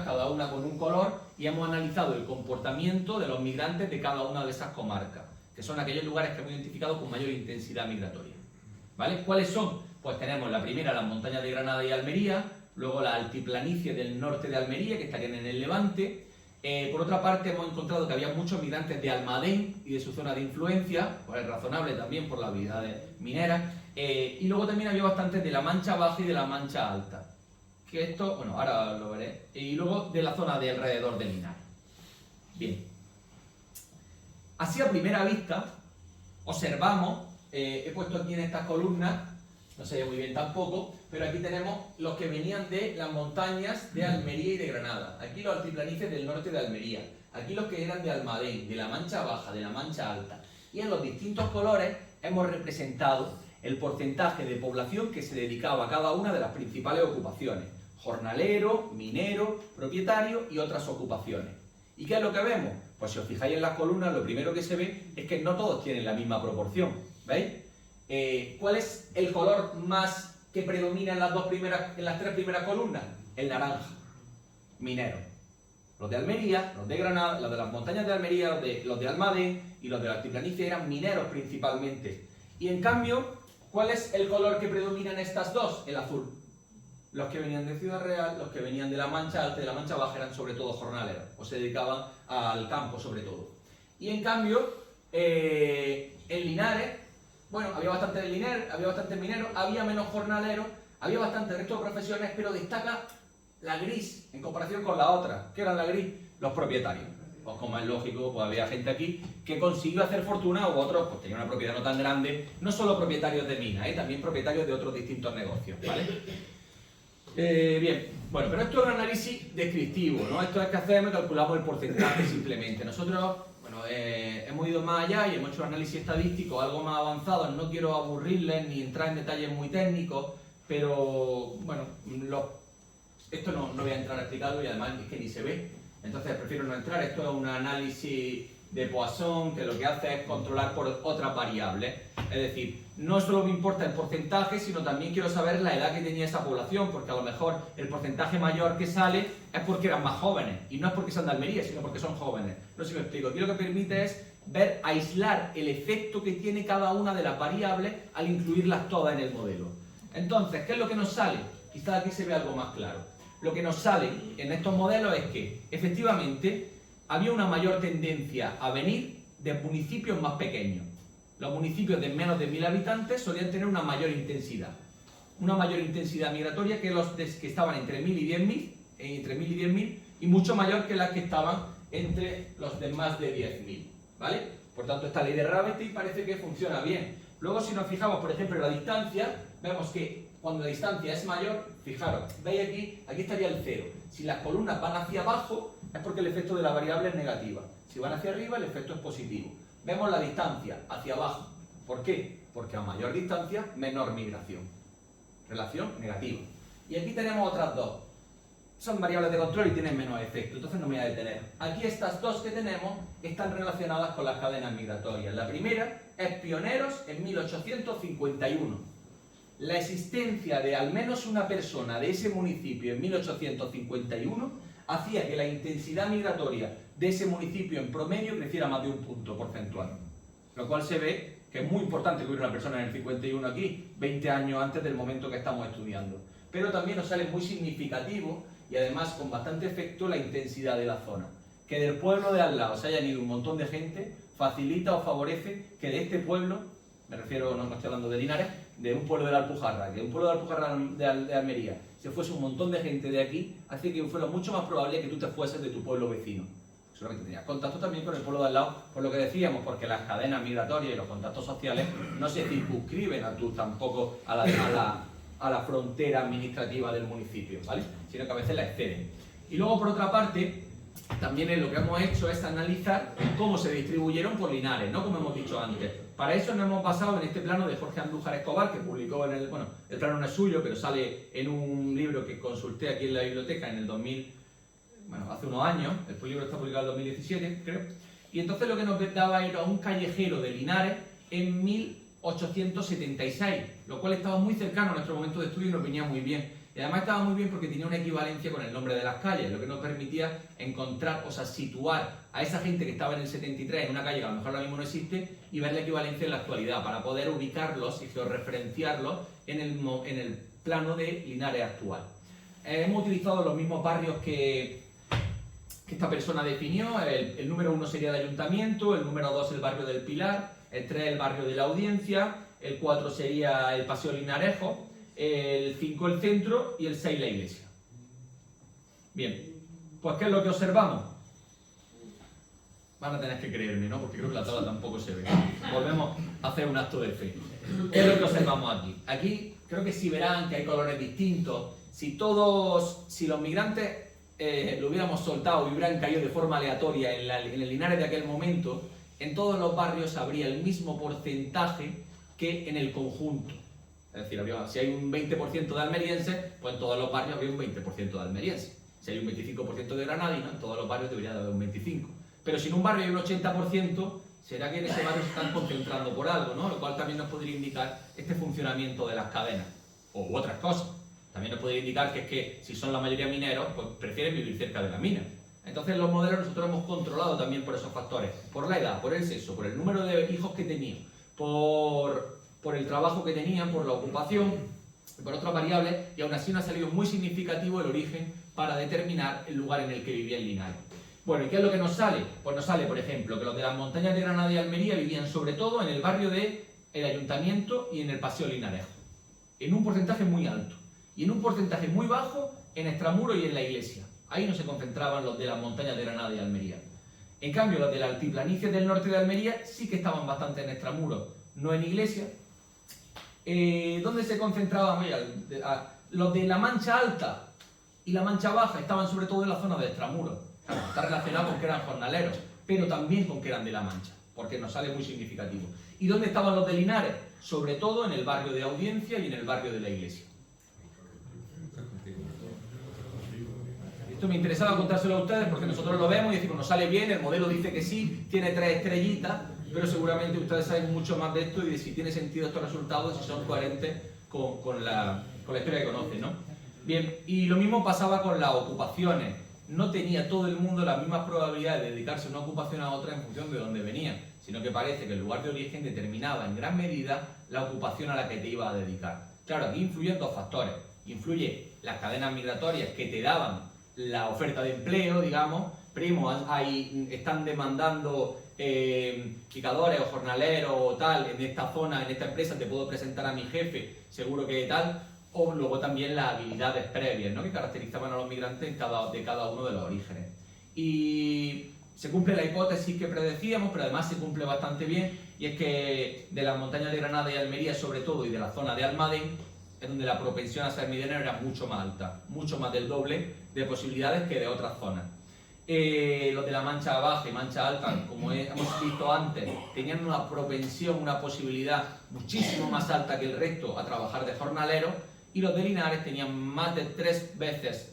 cada una con un color, y hemos analizado el comportamiento de los migrantes de cada una de esas comarcas, que son aquellos lugares que hemos identificado con mayor intensidad migratoria, ¿vale? ¿Cuáles son? Pues tenemos la primera, las montañas de Granada y Almería, luego la altiplanicie del norte de Almería, que estarían en el Levante. Por otra parte, hemos encontrado que había muchos migrantes de Almadén y de su zona de influencia, pues es razonable también por las habilidades mineras, y luego también había bastantes de la Mancha Baja y de la Mancha Alta, que esto, bueno, ahora lo veré, y luego de la zona de alrededor de Linares. Bien, así a primera vista, observamos, he puesto aquí en estas columnas, no se ve muy bien tampoco, pero aquí tenemos los que venían de las montañas de Almería y de Granada. Aquí los altiplanicies del norte de Almería. Aquí los que eran de Almadén, de la Mancha Baja, de la Mancha Alta. Y en los distintos colores hemos representado el porcentaje de población que se dedicaba a cada una de las principales ocupaciones. Jornalero, minero, propietario y otras ocupaciones. ¿Y qué es lo que vemos? Pues si os fijáis en las columnas, lo primero que se ve es que no todos tienen la misma proporción. ¿Veis? ¿Cuál es el color más que predomina en las tres primeras columnas? El naranja, minero. Los de Almería, los de Granada, los de las montañas de Almería, los de Almadén y los de la altiplanicie eran mineros principalmente. Y en cambio, ¿cuál es el color que predomina en estas dos? El azul. Los que venían de Ciudad Real, los que venían de la Mancha Alta y de la Mancha Baja eran sobre todo jornaleros, o se dedicaban al campo sobre todo. Y en cambio, en Linares, bueno, había bastante de Linares, había bastantes mineros, había menos jornaleros, había bastante resto de profesiones, pero destaca la gris en comparación con la otra. ¿Qué era la gris? Los propietarios. Pues como es lógico, pues había gente aquí que consiguió hacer fortuna, u otros pues tenían una propiedad no tan grande, no solo propietarios de minas, también propietarios de otros distintos negocios, ¿vale? Bien, bueno, pero esto es un análisis descriptivo, ¿no? Esto es que hacemos y calculamos el porcentaje simplemente. Nosotros, bueno, hemos ido más allá y hemos hecho un análisis estadístico algo más avanzado. No quiero aburrirles ni entrar en detalles muy técnicos, pero, bueno, esto no voy a entrar a explicarlo y además es que ni se ve. Entonces prefiero no entrar. Esto es un análisis de Poisson que lo que hace es controlar por otras variables. Es decir, no solo me importa el porcentaje, sino también quiero saber la edad que tenía esa población, porque a lo mejor el porcentaje mayor que sale es porque eran más jóvenes, y no es porque sean de Almería, sino porque son jóvenes. No sé si me explico. Aquí lo que permite es ver, aislar el efecto que tiene cada una de las variables al incluirlas todas en el modelo. Entonces, ¿qué es lo que nos sale? Quizás aquí se ve algo más claro. lo que nos sale en estos modelos es que, efectivamente, había una mayor tendencia a venir de municipios más pequeños. Los municipios de menos de 1000 habitantes solían tener una mayor intensidad migratoria que los que estaban entre 1000 y 10.000, y mucho mayor que las que estaban entre los de más de 10.000, ¿vale? Por tanto, esta ley de Rabetti parece que funciona bien. Luego, si nos fijamos, por ejemplo, en la distancia, vemos que cuando la distancia es mayor, fijaros, veis aquí estaría el 0. Si las columnas van hacia abajo, es porque el efecto de la variable es negativa. Si van hacia arriba, el efecto es positivo. Vemos la distancia hacia abajo. ¿Por qué? Porque a mayor distancia, menor migración. Relación negativa. Y aquí tenemos otras dos. Son variables de control y tienen menos efecto, entonces no me voy a detener. Aquí estas dos que tenemos están relacionadas con las cadenas migratorias. La primera es pioneros en 1851. La existencia de al menos una persona de ese municipio en 1851 hacía que la intensidad migratoria de ese municipio en promedio creciera más de un punto porcentual. Lo cual se ve que es muy importante que hubiera una persona en el 51 aquí, 20 años antes del momento que estamos estudiando. Pero también nos sale muy significativo y además con bastante efecto la intensidad de la zona. Que del pueblo de al lado se hayan ido un montón de gente facilita o favorece que de este pueblo, me refiero, no estoy hablando de Linares, de un pueblo de la Alpujarra, que de un pueblo de la Alpujarra de Almería se fuese un montón de gente de aquí, hace que fuera mucho más probable que tú te fueses de tu pueblo vecino. Solamente tenías contacto también con el pueblo de al lado, por lo que decíamos, porque las cadenas migratorias y los contactos sociales no se circunscriben tampoco a la frontera administrativa del municipio, ¿vale? Sino que a veces la exceden. Y luego, por otra parte, también lo que hemos hecho es analizar cómo se distribuyeron por Linares, ¿no? Como hemos dicho antes. Para eso nos hemos basado en este plano de Jorge Andújar Escobar, que publicó el plano no es suyo, pero sale en un libro que consulté aquí en la biblioteca en el 2000, hace unos años. El libro está publicado en el 2017, creo. Y entonces lo que nos daba era un callejero de Linares en 1876, lo cual estaba muy cercano a nuestro momento de estudio y nos venía muy bien. Y además estaba muy bien porque tenía una equivalencia con el nombre de las calles, lo que nos permitía encontrar, situar a esa gente que estaba en el 73 en una calle que a lo mejor ahora mismo no existe y ver la equivalencia en la actualidad para poder ubicarlos y georreferenciarlos en el plano de Linares actual. Hemos utilizado los mismos barrios que esta persona definió. El número 1 sería el ayuntamiento, el número 2 el barrio del Pilar, el 3 el barrio de la Audiencia, el 4 sería el Paseo Linarejo, el 5 el centro y el 6 la iglesia. Bien, pues ¿qué es lo que observamos? Van a tener que creerme, ¿no? Porque creo que la tabla tampoco se ve. Volvemos a hacer un acto de fe. ¿Qué es lo que observamos aquí? Aquí creo que sí verán que hay colores distintos. Si los migrantes lo hubiéramos soltado y hubieran caído de forma aleatoria en el Linares de aquel momento, en todos los barrios habría el mismo porcentaje que en el conjunto. Es decir, si hay un 20% de almerienses, pues en todos los barrios habría un 20% de almerienses. Si hay un 25% de granadinos, en todos los barrios debería haber un 25%. Pero si en un barrio hay un 80%, será que en ese barrio se están concentrando por algo, ¿no? Lo cual también nos podría indicar este funcionamiento de las cadenas, u otras cosas. También nos podría indicar que es que si son la mayoría mineros, pues prefieren vivir cerca de la mina. Entonces los modelos nosotros hemos controlado también por esos factores, por la edad, por el sexo, por el número de hijos que tenían, por el trabajo que tenían, por la ocupación, por otras variables, y aún así nos ha salido muy significativo el origen para determinar el lugar en el que vivía el Linares. Bueno, ¿y qué es lo que nos sale? Pues nos sale, por ejemplo, que los de las montañas de Granada y Almería vivían sobre todo en el barrio del Ayuntamiento y en el Paseo Linarejo, en un porcentaje muy alto, y en un porcentaje muy bajo en Extramuro y en la iglesia. Ahí no se concentraban los de las montañas de Granada y Almería. En cambio, los de la altiplanicie del norte de Almería sí que estaban bastante en Extramuro, no en iglesia. ¿Dónde se concentraban? Los de la Mancha Alta y la Mancha Baja estaban sobre todo en la zona de Extramuro. Claro, está relacionado con que eran jornaleros, pero también con que eran de la Mancha, porque nos sale muy significativo. ¿Y dónde estaban los de Linares? Sobre todo en el barrio de Audiencia y en el barrio de la iglesia. Esto me interesaba contárselo a ustedes porque nosotros lo vemos y decimos, nos sale bien, el modelo dice que sí, tiene 3 estrellitas, pero seguramente ustedes saben mucho más de esto y de si tiene sentido estos resultados, si son coherentes con la historia que conocen, ¿no? Bien, y lo mismo pasaba con las ocupaciones. No tenía todo el mundo las mismas probabilidades de dedicarse a una ocupación a otra en función de dónde venía, sino que parece que el lugar de origen determinaba en gran medida la ocupación a la que te iba a dedicar. Claro, aquí influyen dos factores. influye las cadenas migratorias que te daban la oferta de empleo, digamos. Primo, ahí están demandando picadores o jornaleros o tal en esta zona, en esta empresa, te puedo presentar a mi jefe, seguro que tal. O luego también las habilidades previas, ¿no?, que caracterizaban a los migrantes de cada uno de los orígenes. Y se cumple la hipótesis que predecíamos, pero además se cumple bastante bien, y es que de las montañas de Granada y Almería sobre todo, y de la zona de Almadén, es donde la propensión a ser minero era mucho más alta, mucho más del doble de posibilidades que de otras zonas. Los de la Mancha Baja y Mancha Alta, como hemos visto antes, tenían una propensión, una posibilidad muchísimo más alta que el resto a trabajar de jornaleros, y los de Linares tenían más de 3 veces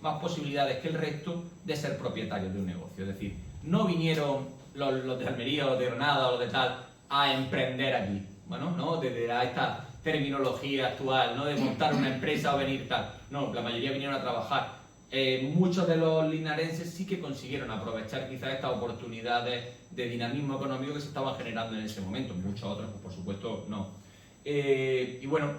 más posibilidades que el resto de ser propietarios de un negocio. Es decir, no vinieron los de Almería o los de Granada o los de tal a emprender aquí, bueno, ¿no?, desde esta terminología actual, ¿no?, de montar una empresa o venir tal. No, la mayoría vinieron a trabajar. Muchos de los linarenses sí que consiguieron aprovechar quizás estas oportunidades de dinamismo económico que se estaban generando en ese momento. Muchos otros, pues, por supuesto, no. Y bueno,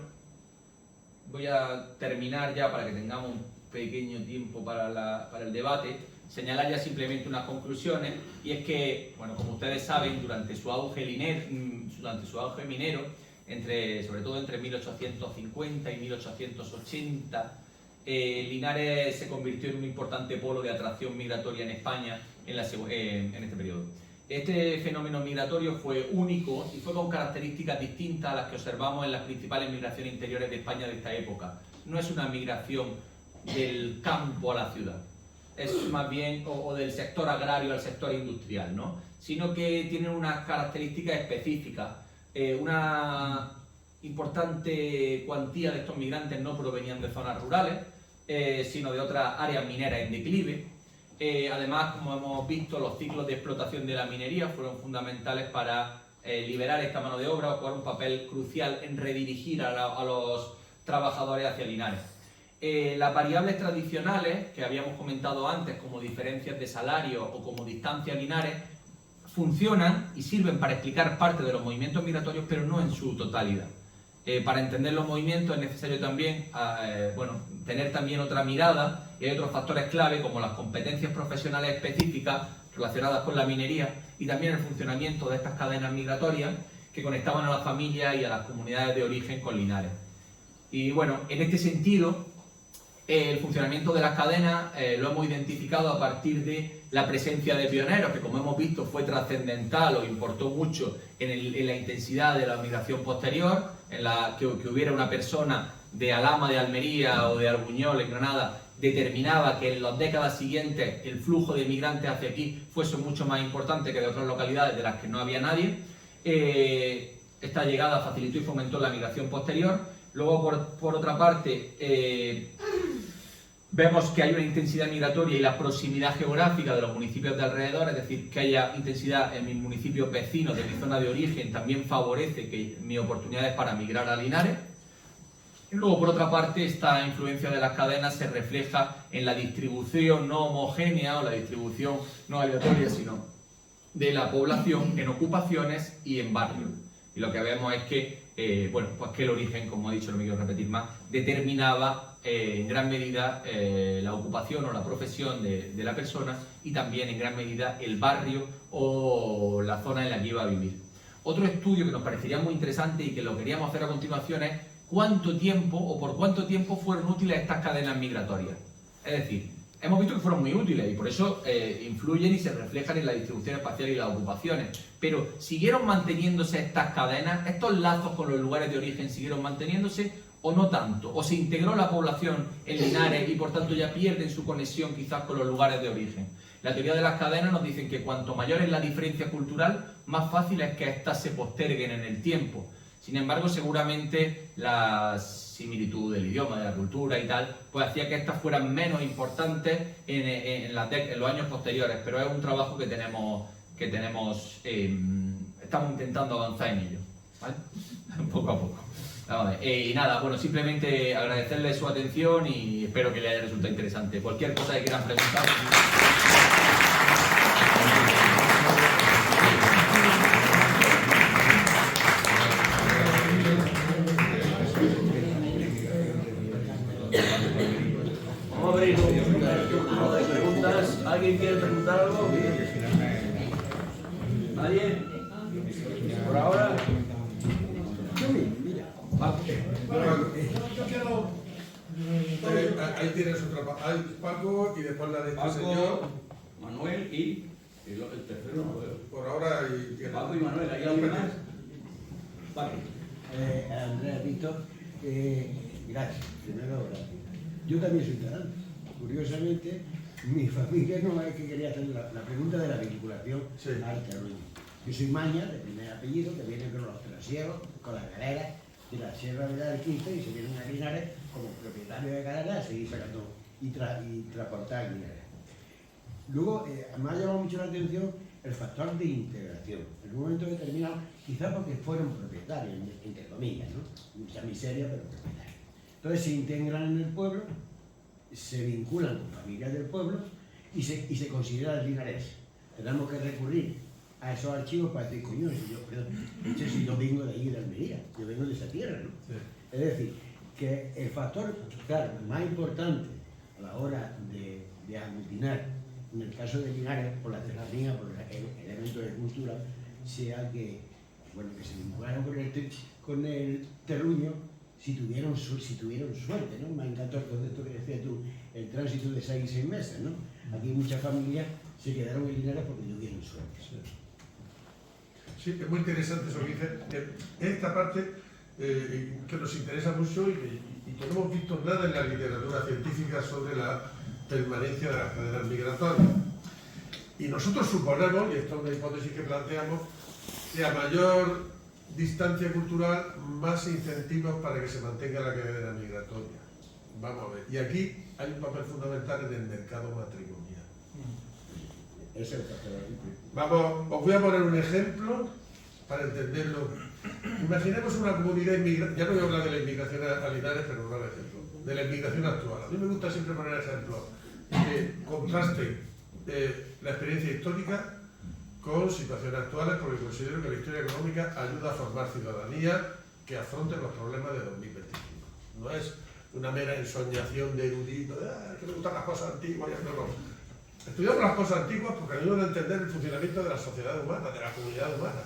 voy a terminar ya para que tengamos un pequeño tiempo para el debate. Señalar ya simplemente unas conclusiones, y es que, bueno, como ustedes saben, durante su auge minero, sobre todo entre 1850 y 1880, Linares se convirtió en un importante polo de atracción migratoria en España en este periodo. Este fenómeno migratorio fue único y fue con características distintas a las que observamos en las principales migraciones interiores de España de esta época. No es una migración del campo a la ciudad, es más bien o del sector agrario al sector industrial, ¿no?, sino que tiene unas características específicas. Una importante cuantía de estos migrantes no provenían de zonas rurales, sino de otras áreas mineras en declive. Además, como hemos visto, los ciclos de explotación de la minería fueron fundamentales para liberar esta mano de obra o jugar un papel crucial en redirigir a los trabajadores hacia Linares. Las variables tradicionales que habíamos comentado antes, como diferencias de salario o como distancia a Linares, funcionan y sirven para explicar parte de los movimientos migratorios, pero no en su totalidad. Para entender los movimientos es necesario también tener también otra mirada, y hay otros factores clave como las competencias profesionales específicas relacionadas con la minería y también el funcionamiento de estas cadenas migratorias que conectaban a las familias y a las comunidades de origen con Linares. Y bueno, en este sentido, el funcionamiento de las cadenas lo hemos identificado a partir de la presencia de pioneros, que como hemos visto fue trascendental o importó mucho en la intensidad de la migración posterior, en la que hubiera una persona de Alhama de Almería o de Arbuñol en Granada, determinaba que en las décadas siguientes el flujo de migrantes hacia aquí fuese mucho más importante que de otras localidades de las que no había nadie. Esta llegada facilitó y fomentó la migración posterior. Luego, por otra parte, vemos que hay una intensidad migratoria y la proximidad geográfica de los municipios de alrededor, es decir, que haya intensidad en mis municipios vecinos de mi zona de origen también favorece que mis oportunidades para migrar a Linares. Y luego, por otra parte, esta influencia de las cadenas se refleja en la distribución no homogénea o la distribución no aleatoria, sino de la población en ocupaciones y en barrios. Y lo que vemos es que, que el origen, como he dicho, no me quiero repetir más, determinaba en gran medida la ocupación o la profesión de la persona y también en gran medida el barrio o la zona en la que iba a vivir. Otro estudio que nos parecería muy interesante y que lo queríamos hacer a continuación es cuánto tiempo o por cuánto tiempo fueron útiles estas cadenas migratorias. Es decir, hemos visto que fueron muy útiles y por eso influyen y se reflejan en la distribución espacial y las ocupaciones. Pero ¿siguieron manteniéndose estas cadenas? ¿Estos lazos con los lugares de origen siguieron manteniéndose o no tanto? ¿O se integró la población en Linares y por tanto ya pierden su conexión quizás con los lugares de origen? La teoría de las cadenas nos dice que cuanto mayor es la diferencia cultural, más fácil es que éstas se posterguen en el tiempo. Sin embargo, seguramente la similitud del idioma, de la cultura y tal, pues hacía que estas fueran menos importantes en los años posteriores, pero es un trabajo que estamos intentando avanzar en ello, ¿vale? Poco a poco. Y nada, bueno, simplemente agradecerles su atención y espero que les haya resultado interesante. Cualquier cosa que quieran preguntar. abrir un turno de preguntas. ¿Alguien quiere preguntar algo? ¿Nadie? ¿Por ahora? Yo quiero... ahí tienes otra... Hay Paco y después la de este señor. Paco, Manuel y el tercero no lo veo. Por ahora y... Paco y Manuel, ¿hay alguien más? Paco. Andrea, Víctor, gracias, primero gracias. Yo también soy talán. Curiosamente, mi familia no es que quería hacer la pregunta de la vinculación al terruño. Yo soy Maña, de primer apellido, que viene con los trasieros, con las galeras de la Sierra de la Quinta y se vienen a Linares como propietario de galeras a seguir sacando y transportar a Linares. Luego, me ha llamado mucho la atención el factor de integración. En un momento determinado, quizá porque fueron propietarios, entre comillas, ¿no? Mucha miseria, pero propietarios. Entonces se integran en el pueblo, se vinculan con familias del pueblo y se consideran linares. Tenemos que recurrir a esos archivos para decir, coño, si yo vengo de allí de Almería, yo vengo de esa tierra, ¿no? Sí. Es decir, que el factor, claro, más importante a la hora de aglutinar, en el caso de Linares, por la cercanía, por el elemento de cultura, sea que, bueno, que se vincularon con el terruño si tuvieron suerte, ¿no? Me encantó el concepto que decías tú, el tránsito de 6 y 6 meses, ¿no? Aquí muchas familias se quedaron en Linares porque tuvieron suerte. Sí, es muy interesante eso que dices. Esta parte que nos interesa mucho y que no hemos visto nada en la literatura científica sobre la permanencia de las cadenas migratorias. Y nosotros suponemos, y esto es una hipótesis que planteamos, que a mayor distancia cultural, más incentivos para que se mantenga la cadena migratoria. Vamos a ver. Y aquí hay un papel fundamental en el mercado matrimonial. Vamos, os voy a poner un ejemplo para entenderlo. Imaginemos una comunidad inmigrante, ya no voy a hablar de la inmigración a Linares, pero no ejemplo, de la inmigración actual. A mí me gusta siempre poner ejemplos que contrasten la experiencia histórica con situaciones actuales, porque considero que la historia económica ayuda a formar ciudadanía que afronte los problemas de 2025. No es una mera ensoñación de erudito, que me gustan las cosas antiguas, no. Estudiamos las cosas antiguas porque ayudan a entender el funcionamiento de la sociedad humana, de la comunidad humana.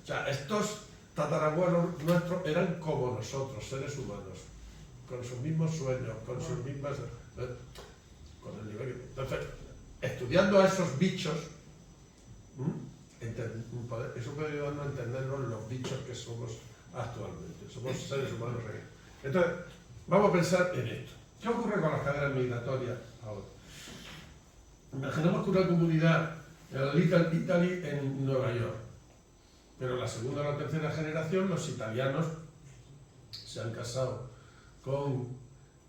O sea, estos tatarabuelos nuestros eran como nosotros, seres humanos, con sus mismos sueños, con sus mismas... con el nivel... Entonces, estudiando a esos bichos, eso puede ayudarnos a entendernos los bichos que somos actualmente. Somos seres humanos reales. Entonces, vamos a pensar en esto. ¿Qué ocurre con las cadenas migratorias ahora? Imaginemos que una comunidad, la Little Italy en Nueva York, pero la segunda o la tercera generación, los italianos se han casado con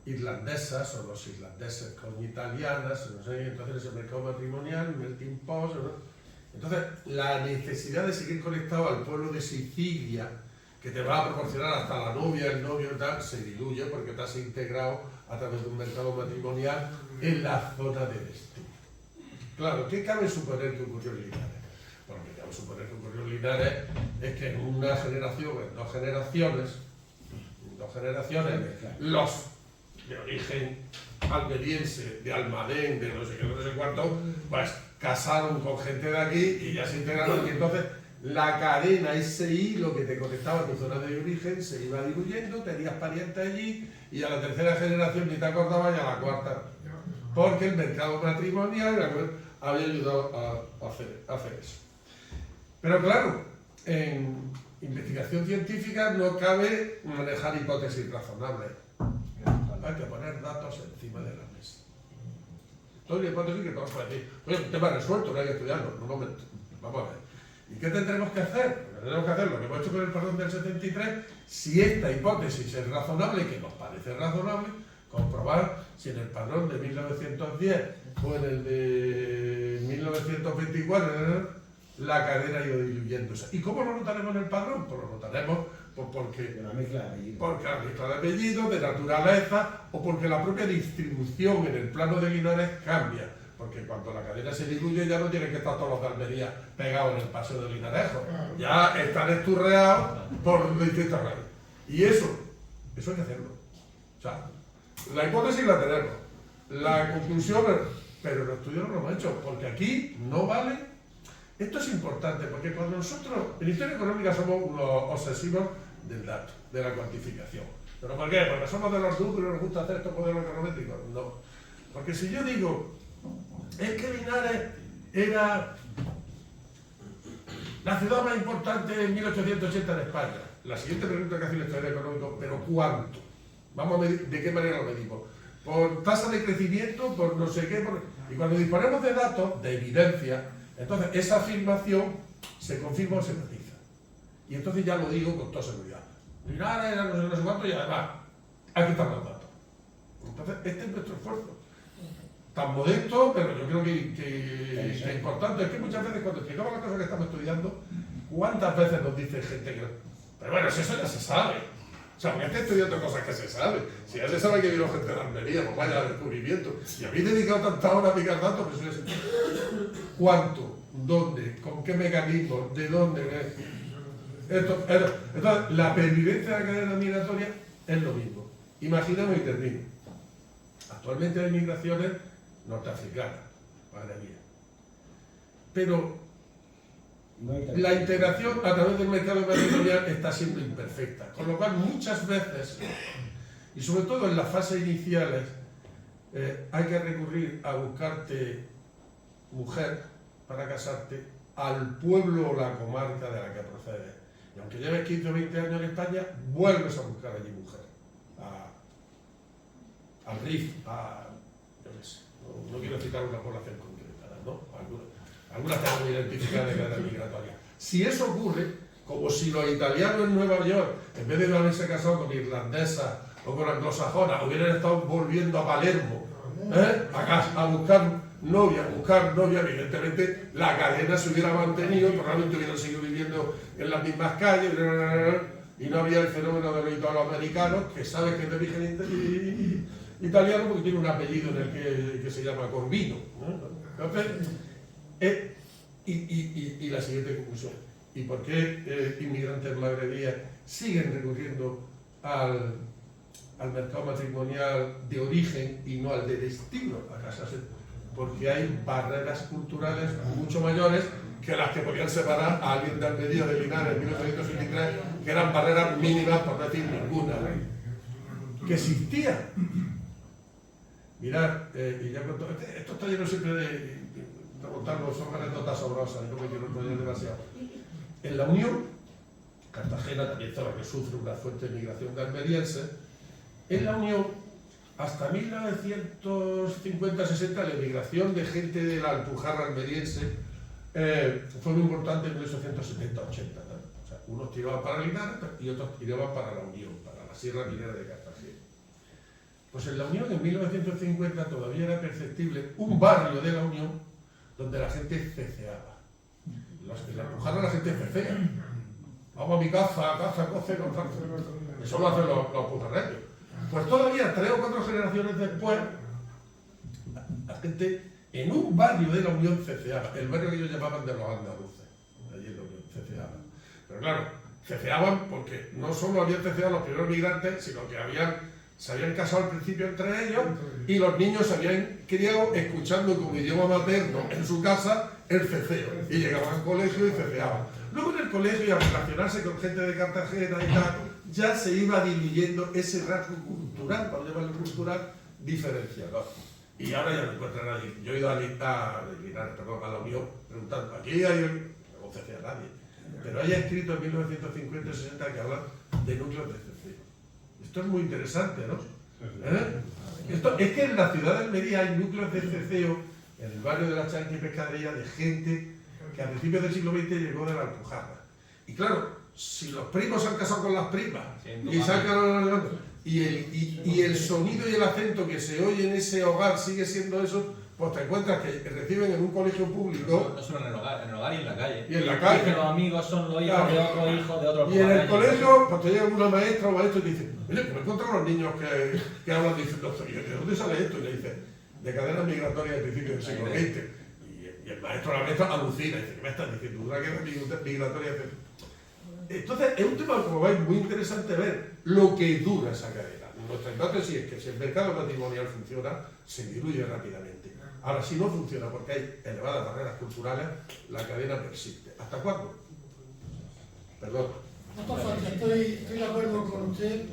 irlandesas o los irlandeses con italianas, no sé, entonces ese mercado matrimonial, melting pot, ¿no? Entonces la necesidad de seguir conectado al pueblo de Sicilia, que te va a proporcionar hasta la novia, el novio y tal, se diluye porque te has integrado a través de un mercado matrimonial en la zona de destino. Claro, ¿qué cabe suponer que ocurrió en Linares? Bueno, lo que cabe suponer que ocurrió en Linares es que en una generación, en dos generaciones, los de origen almeriense, de Almadén, de no sé qué, no sé cuánto, pues casaron con gente de aquí y ya se integraron, y entonces la cadena, ese hilo que te conectaba a tu zona de origen se iba diluyendo, tenías parientes allí y a la tercera generación ni te acordabas y a la cuarta, porque el mercado matrimonial había ayudado a hacer eso. Pero claro, en investigación científica no cabe manejar hipótesis razonables. Hay que poner datos encima de la mesa. Toda una hipótesis que todos pueden decir, oye, un tema resuelto, no hay que estudiarlo. Un momento, vamos a ver. ¿Y qué tendremos que hacer? Tenemos que hacer lo que hemos hecho con el perdón del 73, si esta hipótesis es razonable, que nos parece razonable, comprobar si en el padrón de 1910 o en el de 1924 la cadena ha ido diluyéndose. ¿Y cómo lo notaremos en el padrón? Pues lo notaremos porque la mezcla de apellidos, de naturaleza, o porque la propia distribución en el plano de Linares cambia. Porque cuando la cadena se diluye ya no tienen que estar todos los de Almería pegados en el paseo de Linarejo. Ya están esturreados por distintas raíces. Y eso hay que hacerlo. O sea, la hipótesis la tenemos. la conclusión, pero el estudio no lo hemos hecho, porque aquí no vale. Esto es importante, porque cuando nosotros, en historia económica, somos unos obsesivos del dato, de la cuantificación. ¿Pero por qué? Porque somos de los núcleos, nos gusta hacer estos modelos econométricos. No. Porque si yo digo, es que Linares era la ciudad más importante en 1880 en España. La siguiente pregunta que hace el historiador económico, ¿pero cuánto? Vamos a medir, ¿de qué manera lo medimos? Por tasa de crecimiento, por no sé qué. Y cuando disponemos de datos, de evidencia, entonces esa afirmación se confirma o se matiza. Y entonces ya lo digo con toda seguridad. Linares era no sé cuánto y además, aquí están los datos. Entonces, este es nuestro esfuerzo. Tan modesto, pero yo creo que es importante. Es que muchas veces cuando explicamos las cosas que estamos estudiando, ¿cuántas veces nos dice gente que no? Pero bueno, si eso ya se sabe. O sea, porque estoy estudiando cosas que se saben. Si ya se sabe que vino gente de la Almería, pues vaya descubrimiento. Y a mí he dedicado tantas horas a picar datos, pues eso es... ¿Cuánto? ¿Dónde? ¿Con qué mecanismos? ¿De dónde? Entonces, la pervivencia de la cadena migratoria es lo mismo. Imaginemos y termino. Actualmente hay migraciones norteafricanas, madre mía. Pero la integración a través del mercado territorial está siendo imperfecta, con lo cual muchas veces, y sobre todo en las fases iniciales, hay que recurrir a buscarte mujer para casarte al pueblo o la comarca de la que procedes. Y aunque lleves 15 o 20 años en España, vuelves a buscar allí mujer. Al RIF, yo qué sé, no quiero citar una población concreta, ¿no? Algunas tenemos identificadas de cadena migratoria. Si eso ocurre, como si los italianos en Nueva York, en vez de haberse casado con irlandesas o con anglosajonas, hubieran estado volviendo a Palermo, a buscar novia, evidentemente la cadena se hubiera mantenido, probablemente hubieran seguido viviendo en las mismas calles, y no había el fenómeno de los italoamericanos, que sabe que es de origen italiano porque tiene un apellido en el que se llama Corvino, ¿no? Entonces, y la siguiente conclusión, ¿y por qué inmigrantes magrebíes siguen recurriendo al mercado matrimonial de origen y no al de destino a casarse? Porque hay barreras culturales mucho mayores que las que podían separar a alguien de Almería de Linares en 1823, que eran barreras mínimas, por no decir ninguna, que existían. Mirad, y ya con todo, esto está lleno siempre de contarnos, son anécdotas sabrosas, y no me quiero enrollar demasiado. En la Unión, Cartagena también zona que sufre una fuerte migración de almerienses, en la Unión, hasta 1950-60, la emigración de gente de la Alpujarra almeriense fue muy importante en 1870-80. ¿no? O sea, unos tiraban para Linares y otros tiraban para la Unión, para la Sierra Minera de Cartagena. Pues en la Unión, en 1950, todavía era perceptible un barrio de la Unión donde la gente ceceaba. En la Alpujarra la gente cecea. Vamos a mi casa, coce, eso lo hacen los pujarreños. Pues todavía 3 o 4 generaciones después, la gente en un barrio de la Unión ceceaba, el barrio que ellos llamaban de los andaluces, allí en la Unión ceceaban. Pero claro, ceceaban porque no solo habían ceceado los primeros migrantes, sino que se habían casado al principio entre ellos y los niños se habían criado escuchando como idioma materno en su casa el ceceo. Y llegaban al colegio y ceceaban. Luego en el colegio, y al relacionarse con gente de Cartagena y tal, ya se iba diluyendo ese rasgo cultural, para llamarlo cultural, diferenciador. Y ahora ya no encuentra nadie. Yo he ido a la Unión preguntando, aquí hay no cecea nadie, pero hay escrito en 1950 y 60 que hablan de núcleos de ceceo. Esto es muy interesante, ¿no? Es que en la ciudad de Almería hay núcleos de ceceo, en el barrio de la Chanca y Pescadería, de gente que a principios del siglo XX llegó de la Alpujarra. Y claro, si los primos se han casado con las primas y el sonido y el acento que se oye en ese hogar sigue siendo eso, pues te encuentras que reciben en un colegio público. No solo en el hogar y en la calle. Y en la calle. Y que los amigos son los hijos de otros hijos de otros. Y en el colegio, pues te llega una maestra o maestro y te dice, oye, me encuentro los niños que hablan diciendo, ¿de dónde sale esto? Y le dice, de cadenas migratorias del principio del siglo XX. Y el maestro o la maestra alucina y dice, ¿qué me estás diciendo? Una cadena migratoria. Entonces, es un tema, como veis, muy interesante ver lo que dura esa cadena. nuestra hipótesis es que si el mercado matrimonial funciona, se diluye rápidamente. Ahora, si no funciona porque hay elevadas barreras culturales, la cadena persiste. ¿Hasta cuándo? Perdón. Estoy de acuerdo con usted,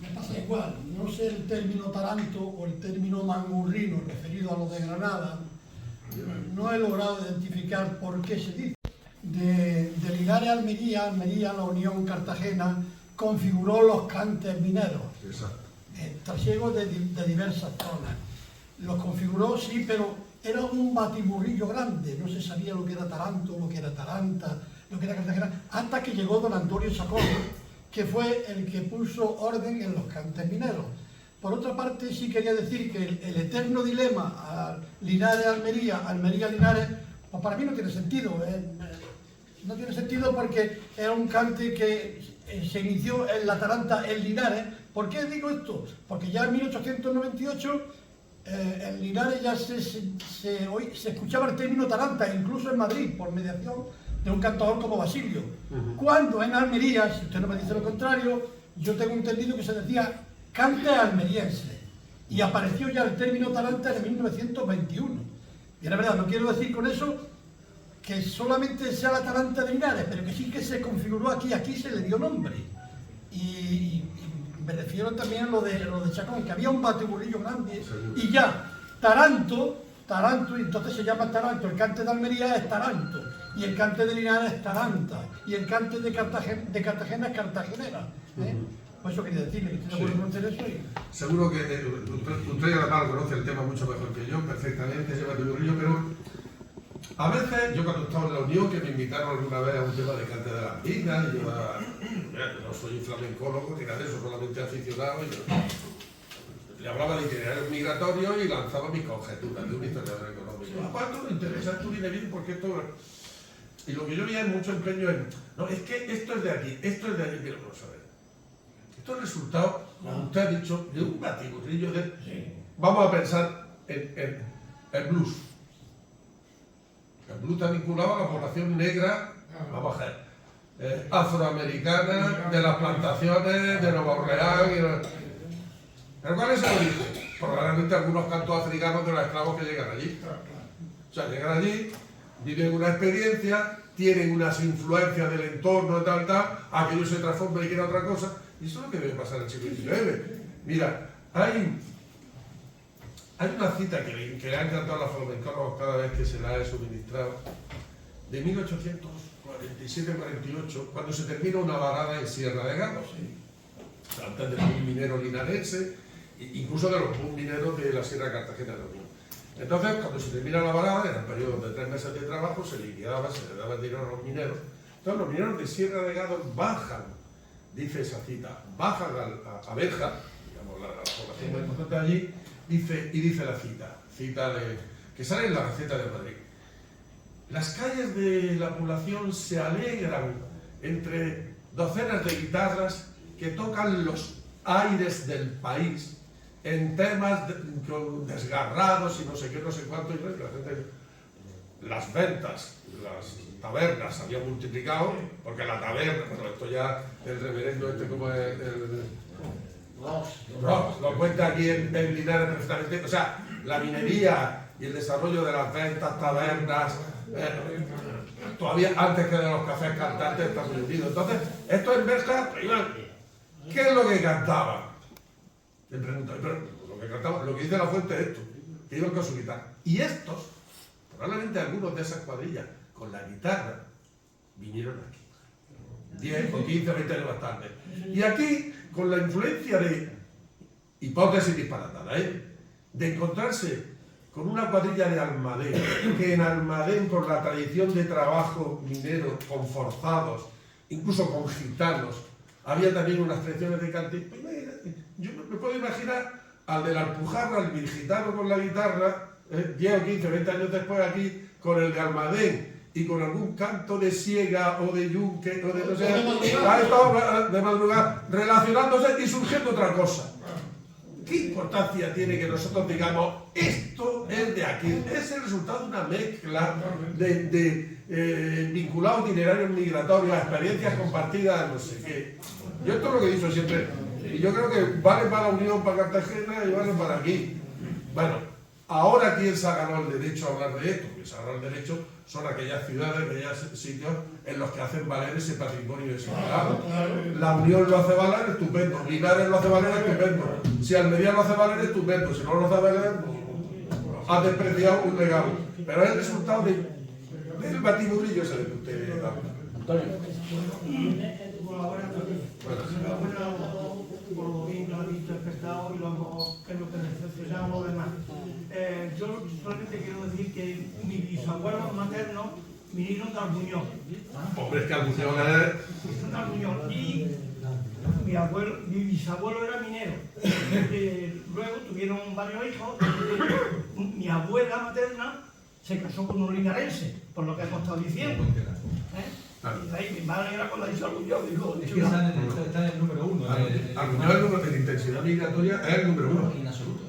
me pasa igual. No sé el término taranto o el término mangurrino referido a lo de Granada, no he logrado identificar por qué se dice. De Linares a Almería, la Unión Cartagena configuró los cantes mineros, trasiegos de diversas zonas. Los configuró, sí, pero era un batiburrillo grande, no se sabía lo que era Taranto, lo que era Taranta, lo que era Cartagena, hasta que llegó don Antonio Chacón, que fue el que puso orden en los cantes mineros. Por otra parte, sí quería decir que el eterno dilema Linares-Almería, Almería-Linares, pues para mí no tiene sentido. No tiene sentido porque era un cante que se inició en la Taranta, en Linares. ¿Por qué digo esto? Porque ya en 1898 en Linares ya se escuchaba el término Taranta, incluso en Madrid, por mediación de un cantador como Basilio. Cuando en Almería, si usted no me dice lo contrario, yo tengo entendido que se decía cante almeriense, y apareció ya el término Taranta en 1921. Y la verdad, no quiero decir con eso que solamente sea la Taranta de Linares, pero que sí que se configuró aquí se le dio nombre. Y me refiero también a lo de Chacón, que había un batiburrillo grande, y ya, Taranto, y entonces se llama Taranto, el cante de Almería es Taranto, y el cante de Linares es Taranta, y el cante de Cartagena es Cartagenera. Por eso quería decirle que estoy de acuerdo con usted eso. Seguro que usted además conoce el tema mucho mejor que yo, perfectamente, ese batiburrillo, pero a veces, yo cuando estaba en la Unión, que me invitaron alguna vez a un tema de cante de las minas, y yo no soy flamencólogo ni nada de eso, solamente aficionado, y yo le hablaba de itinerarios migratorios y lanzaba mis conjeturas de un historiador económico. ¿A cuánto me interesa? Esto viene bien porque esto... Y lo que yo veía es mucho empeño en... No, es que esto es de aquí, esto es de allí, pero vamos a ver. Esto es resultado, como usted ha dicho, de un batiburrillo de... Vamos a pensar en el blues. El blues está vinculado a la población negra, vamos a ver, afroamericana, de las plantaciones, de Nueva Orleans. ¿Pero cuál es el origen? Probablemente algunos cantos africanos de los esclavos que llegan allí. O sea, llegan allí, viven una experiencia, tienen unas influencias del entorno, tal, aquello se transforma y quiere otra cosa. Y eso es lo que debe pasar en el siglo XIX. Mira, hay una cita que le ha encantado a los flamencólogos cada vez que se la he suministrado, de 1847-48, cuando se termina una varada en Sierra de Gado, antes del boom minero linarense, incluso de los boom mineros de la Sierra de Cartagena de la Unión. Entonces, cuando se termina la varada, eran periodos de 3 meses de trabajo, se liquidaba, se le daba el dinero a los mineros. Entonces, los mineros de Sierra de Gado bajan, dice esa cita, bajan a Berja, digamos, la población más importante allí, dice la cita que sale en la Gaceta de Madrid. Las calles de la población se alegran entre docenas de guitarras que tocan los aires del país en temas desgarrados y no sé qué, no sé cuánto, y la gente, las ventas, las tabernas se habían multiplicado, porque la taberna, bueno, esto ya el reverendo como lo cuenta aquí en Linares perfectamente, o sea, la minería y el desarrollo de las ventas, tabernas, todavía antes que de los cafés cantantes está muy unido. Entonces, esto en Berja, ¿qué es lo que cantaba? Le pregunto, pero lo que cantaba, lo que dice la fuente es esto, que iban con su guitarra. Y estos, probablemente algunos de esas cuadrillas, con la guitarra, vinieron aquí. 10 o 15 o 20 años más tarde. Y aquí, con la influencia de hipótesis disparatadas, de encontrarse con una cuadrilla de Almadén, que en Almadén, por la tradición de trabajo minero, con forzados, incluso con gitanos, había también unas tradiciones de cante. Yo me puedo imaginar al de la Alpujarra, al virgitano con la guitarra, 10 o 15 o 20 años después aquí, con el de Almadén, y con algún canto de siega o de yunque o de no sé, de madrugada, relacionándose y surgiendo otra cosa. ¿Qué importancia tiene que nosotros digamos esto es de aquí? Es el resultado de una mezcla de vinculados itinerarios migratorios, experiencias compartidas, no sé qué. Yo esto es lo que he dicho siempre. Y yo creo que vale para la Unión, para Cartagena y vale para aquí. Bueno, ahora ¿quién se ha ganado el derecho a hablar de esto? Quien se ha ganado el derecho son aquellas ciudades, aquellos sitios en los que hacen valer ese patrimonio de ese legado. La Unión lo hace valer, estupendo. Linares lo hace valer, estupendo. Si Almería lo hace valer, estupendo. Si no lo hace valer, ha despreciado un legado. Pero es el resultado del batiburrillo ese de que usted habla. Por lo bien que lo ha visto el pescado y luego qué es lo que necesitamos lo demás. Yo solamente quiero decir que mis bisabuelos maternos vinieron de Albuñol. Hombre, es que Albuñol es... De Albuñol. Y mi bisabuelo era minero. Luego tuvieron varios hijos. Mi abuela materna se casó con un linarense, por lo que hemos estado diciendo. Y ahí mi madre era cuando ha dicho Albuñol, dijo... Es que está en el número 1. Albuñol de la intensidad migratoria es el número 1. En absoluto.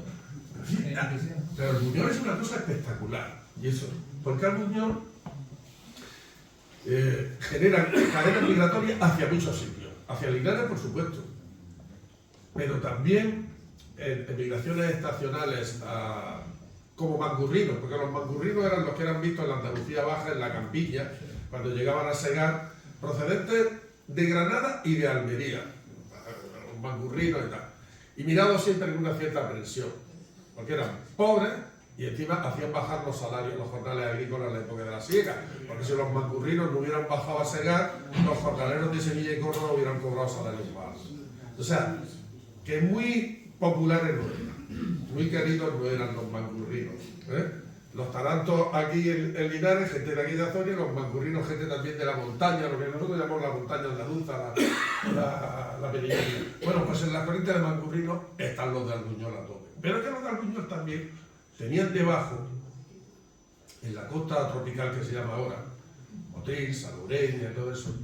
Pero Albuñol es una cosa espectacular. Y eso, porque Albuñol genera cadenas migratorias hacia muchos sitios. Hacia Linares, por supuesto. Pero también migraciones estacionales como mangurrinos, porque los mangurrinos eran los que eran vistos en la Andalucía Baja, en la Campilla, cuando llegaban a Segar, procedentes de Granada y de Almería, los mangurrinos y tal, y mirados siempre en una cierta aprensión, porque eran pobres y encima hacían bajar los salarios, los jornales agrícolas en la época de la siega, porque si los mangurrinos no hubieran bajado a Segar, los jornaleros de Sevilla y Córdoba hubieran cobrado salarios bajos. O sea, que muy populares no eran, muy queridos no eran los mangurrinos, Los tarantos aquí en Linares, gente de aquí de Azoria, y los mangurrinos, gente también de la montaña, lo que nosotros llamamos la montaña andaluza, la Periferia. Bueno, pues en la corriente de mangurrinos están los de Albuñol a tope. Pero es que los de Albuñol también tenían debajo, en la costa tropical que se llama ahora, Motril, Salobreña y todo eso,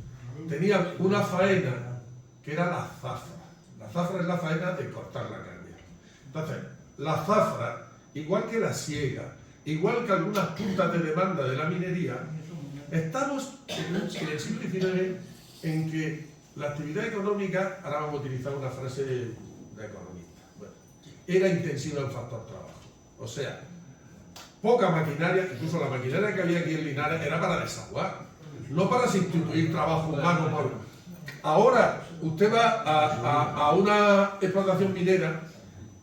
tenían una faena que era la zafra. La zafra es la faena de cortar la caña. Entonces, la zafra, igual que la siega, igual que algunas puntas de demanda de la minería, estamos en el siglo XIX en que la actividad económica, ahora vamos a utilizar una frase de economista, bueno, era intensiva en factor trabajo. O sea, poca maquinaria, incluso la maquinaria que había aquí en Linares era para desaguar, no para sustituir trabajo humano por... Ahora, usted va a una explotación minera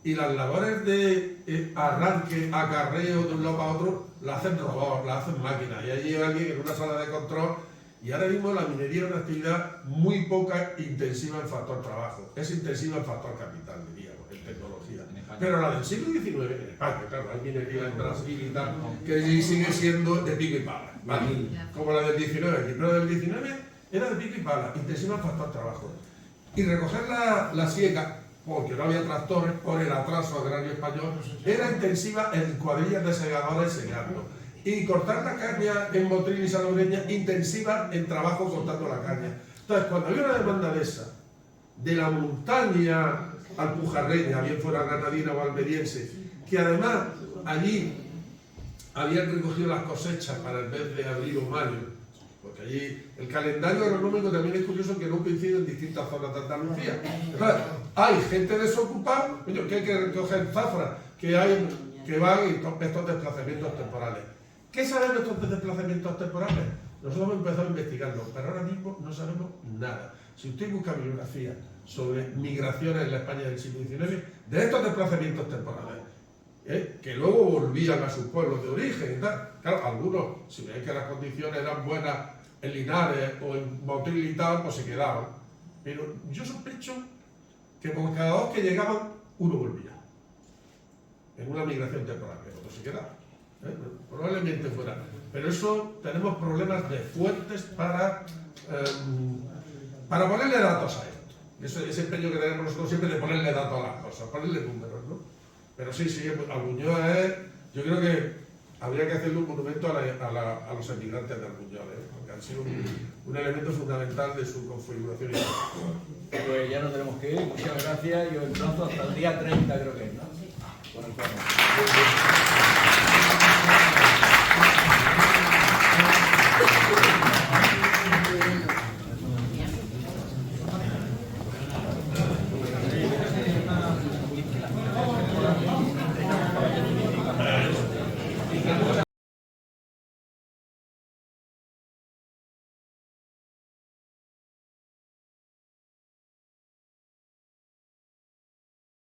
y las labores de arranque, acarreo de un lado para otro, la hacen robots, la hacen máquinas. Y allí hay alguien en una sala de control. Y ahora mismo la minería es una actividad muy poca intensiva en factor trabajo. Es intensiva en factor capital, diríamos, en tecnología. Pero la del siglo XIX, en España, claro, hay minería en Brasil y tal, que sigue siendo de pico y pala, ¿vale? Como la del XIX aquí. Pero del XIX era de pico y pala, intensiva en factor trabajo. Y recoger la siega, porque no había tractores, por el atraso agrario español, era intensiva en cuadrillas de segadores segando. Y cortar la caña en Motril y Salobreña, intensiva en trabajo cortando la caña. Entonces, cuando había una demanda de esa, de la montaña alpujarreña, bien fuera granadina o almeriense, que además allí habían recogido las cosechas para el mes de abril o mayo, porque allí el calendario agronómico también es curioso que no coincide en distintas zonas de Andalucía. Entonces, hay gente desocupada, que hay que recoger zafra, que van estos desplazamientos temporales. ¿Qué sabemos de estos desplazamientos temporales? Nosotros hemos empezado a investigarlos, pero ahora mismo no sabemos nada. Si usted busca bibliografía sobre migraciones en la España del siglo XIX, de estos desplazamientos temporales, que luego volvían a sus pueblos de origen y tal. Claro, algunos, si veis que las condiciones eran buenas en Linares o en Motril y tal, pues se quedaban. Pero yo sospecho que por cada dos que llegaban, uno volvía. En una migración temporal, pero otro se quedaba. Probablemente fuera. Pero eso, tenemos problemas de fuentes para ponerle datos a esto. Ese empeño que tenemos nosotros siempre de ponerle datos a las cosas, ponerle números, ¿no? Pero sí, Albuñol es... Yo creo que habría que hacerle un monumento a los emigrantes de Albuñol, porque han sido un elemento fundamental de su configuración. Pues ya nos tenemos que ir. Muchas gracias. Yo emplazo hasta el día 30, creo que es, ¿no? Con el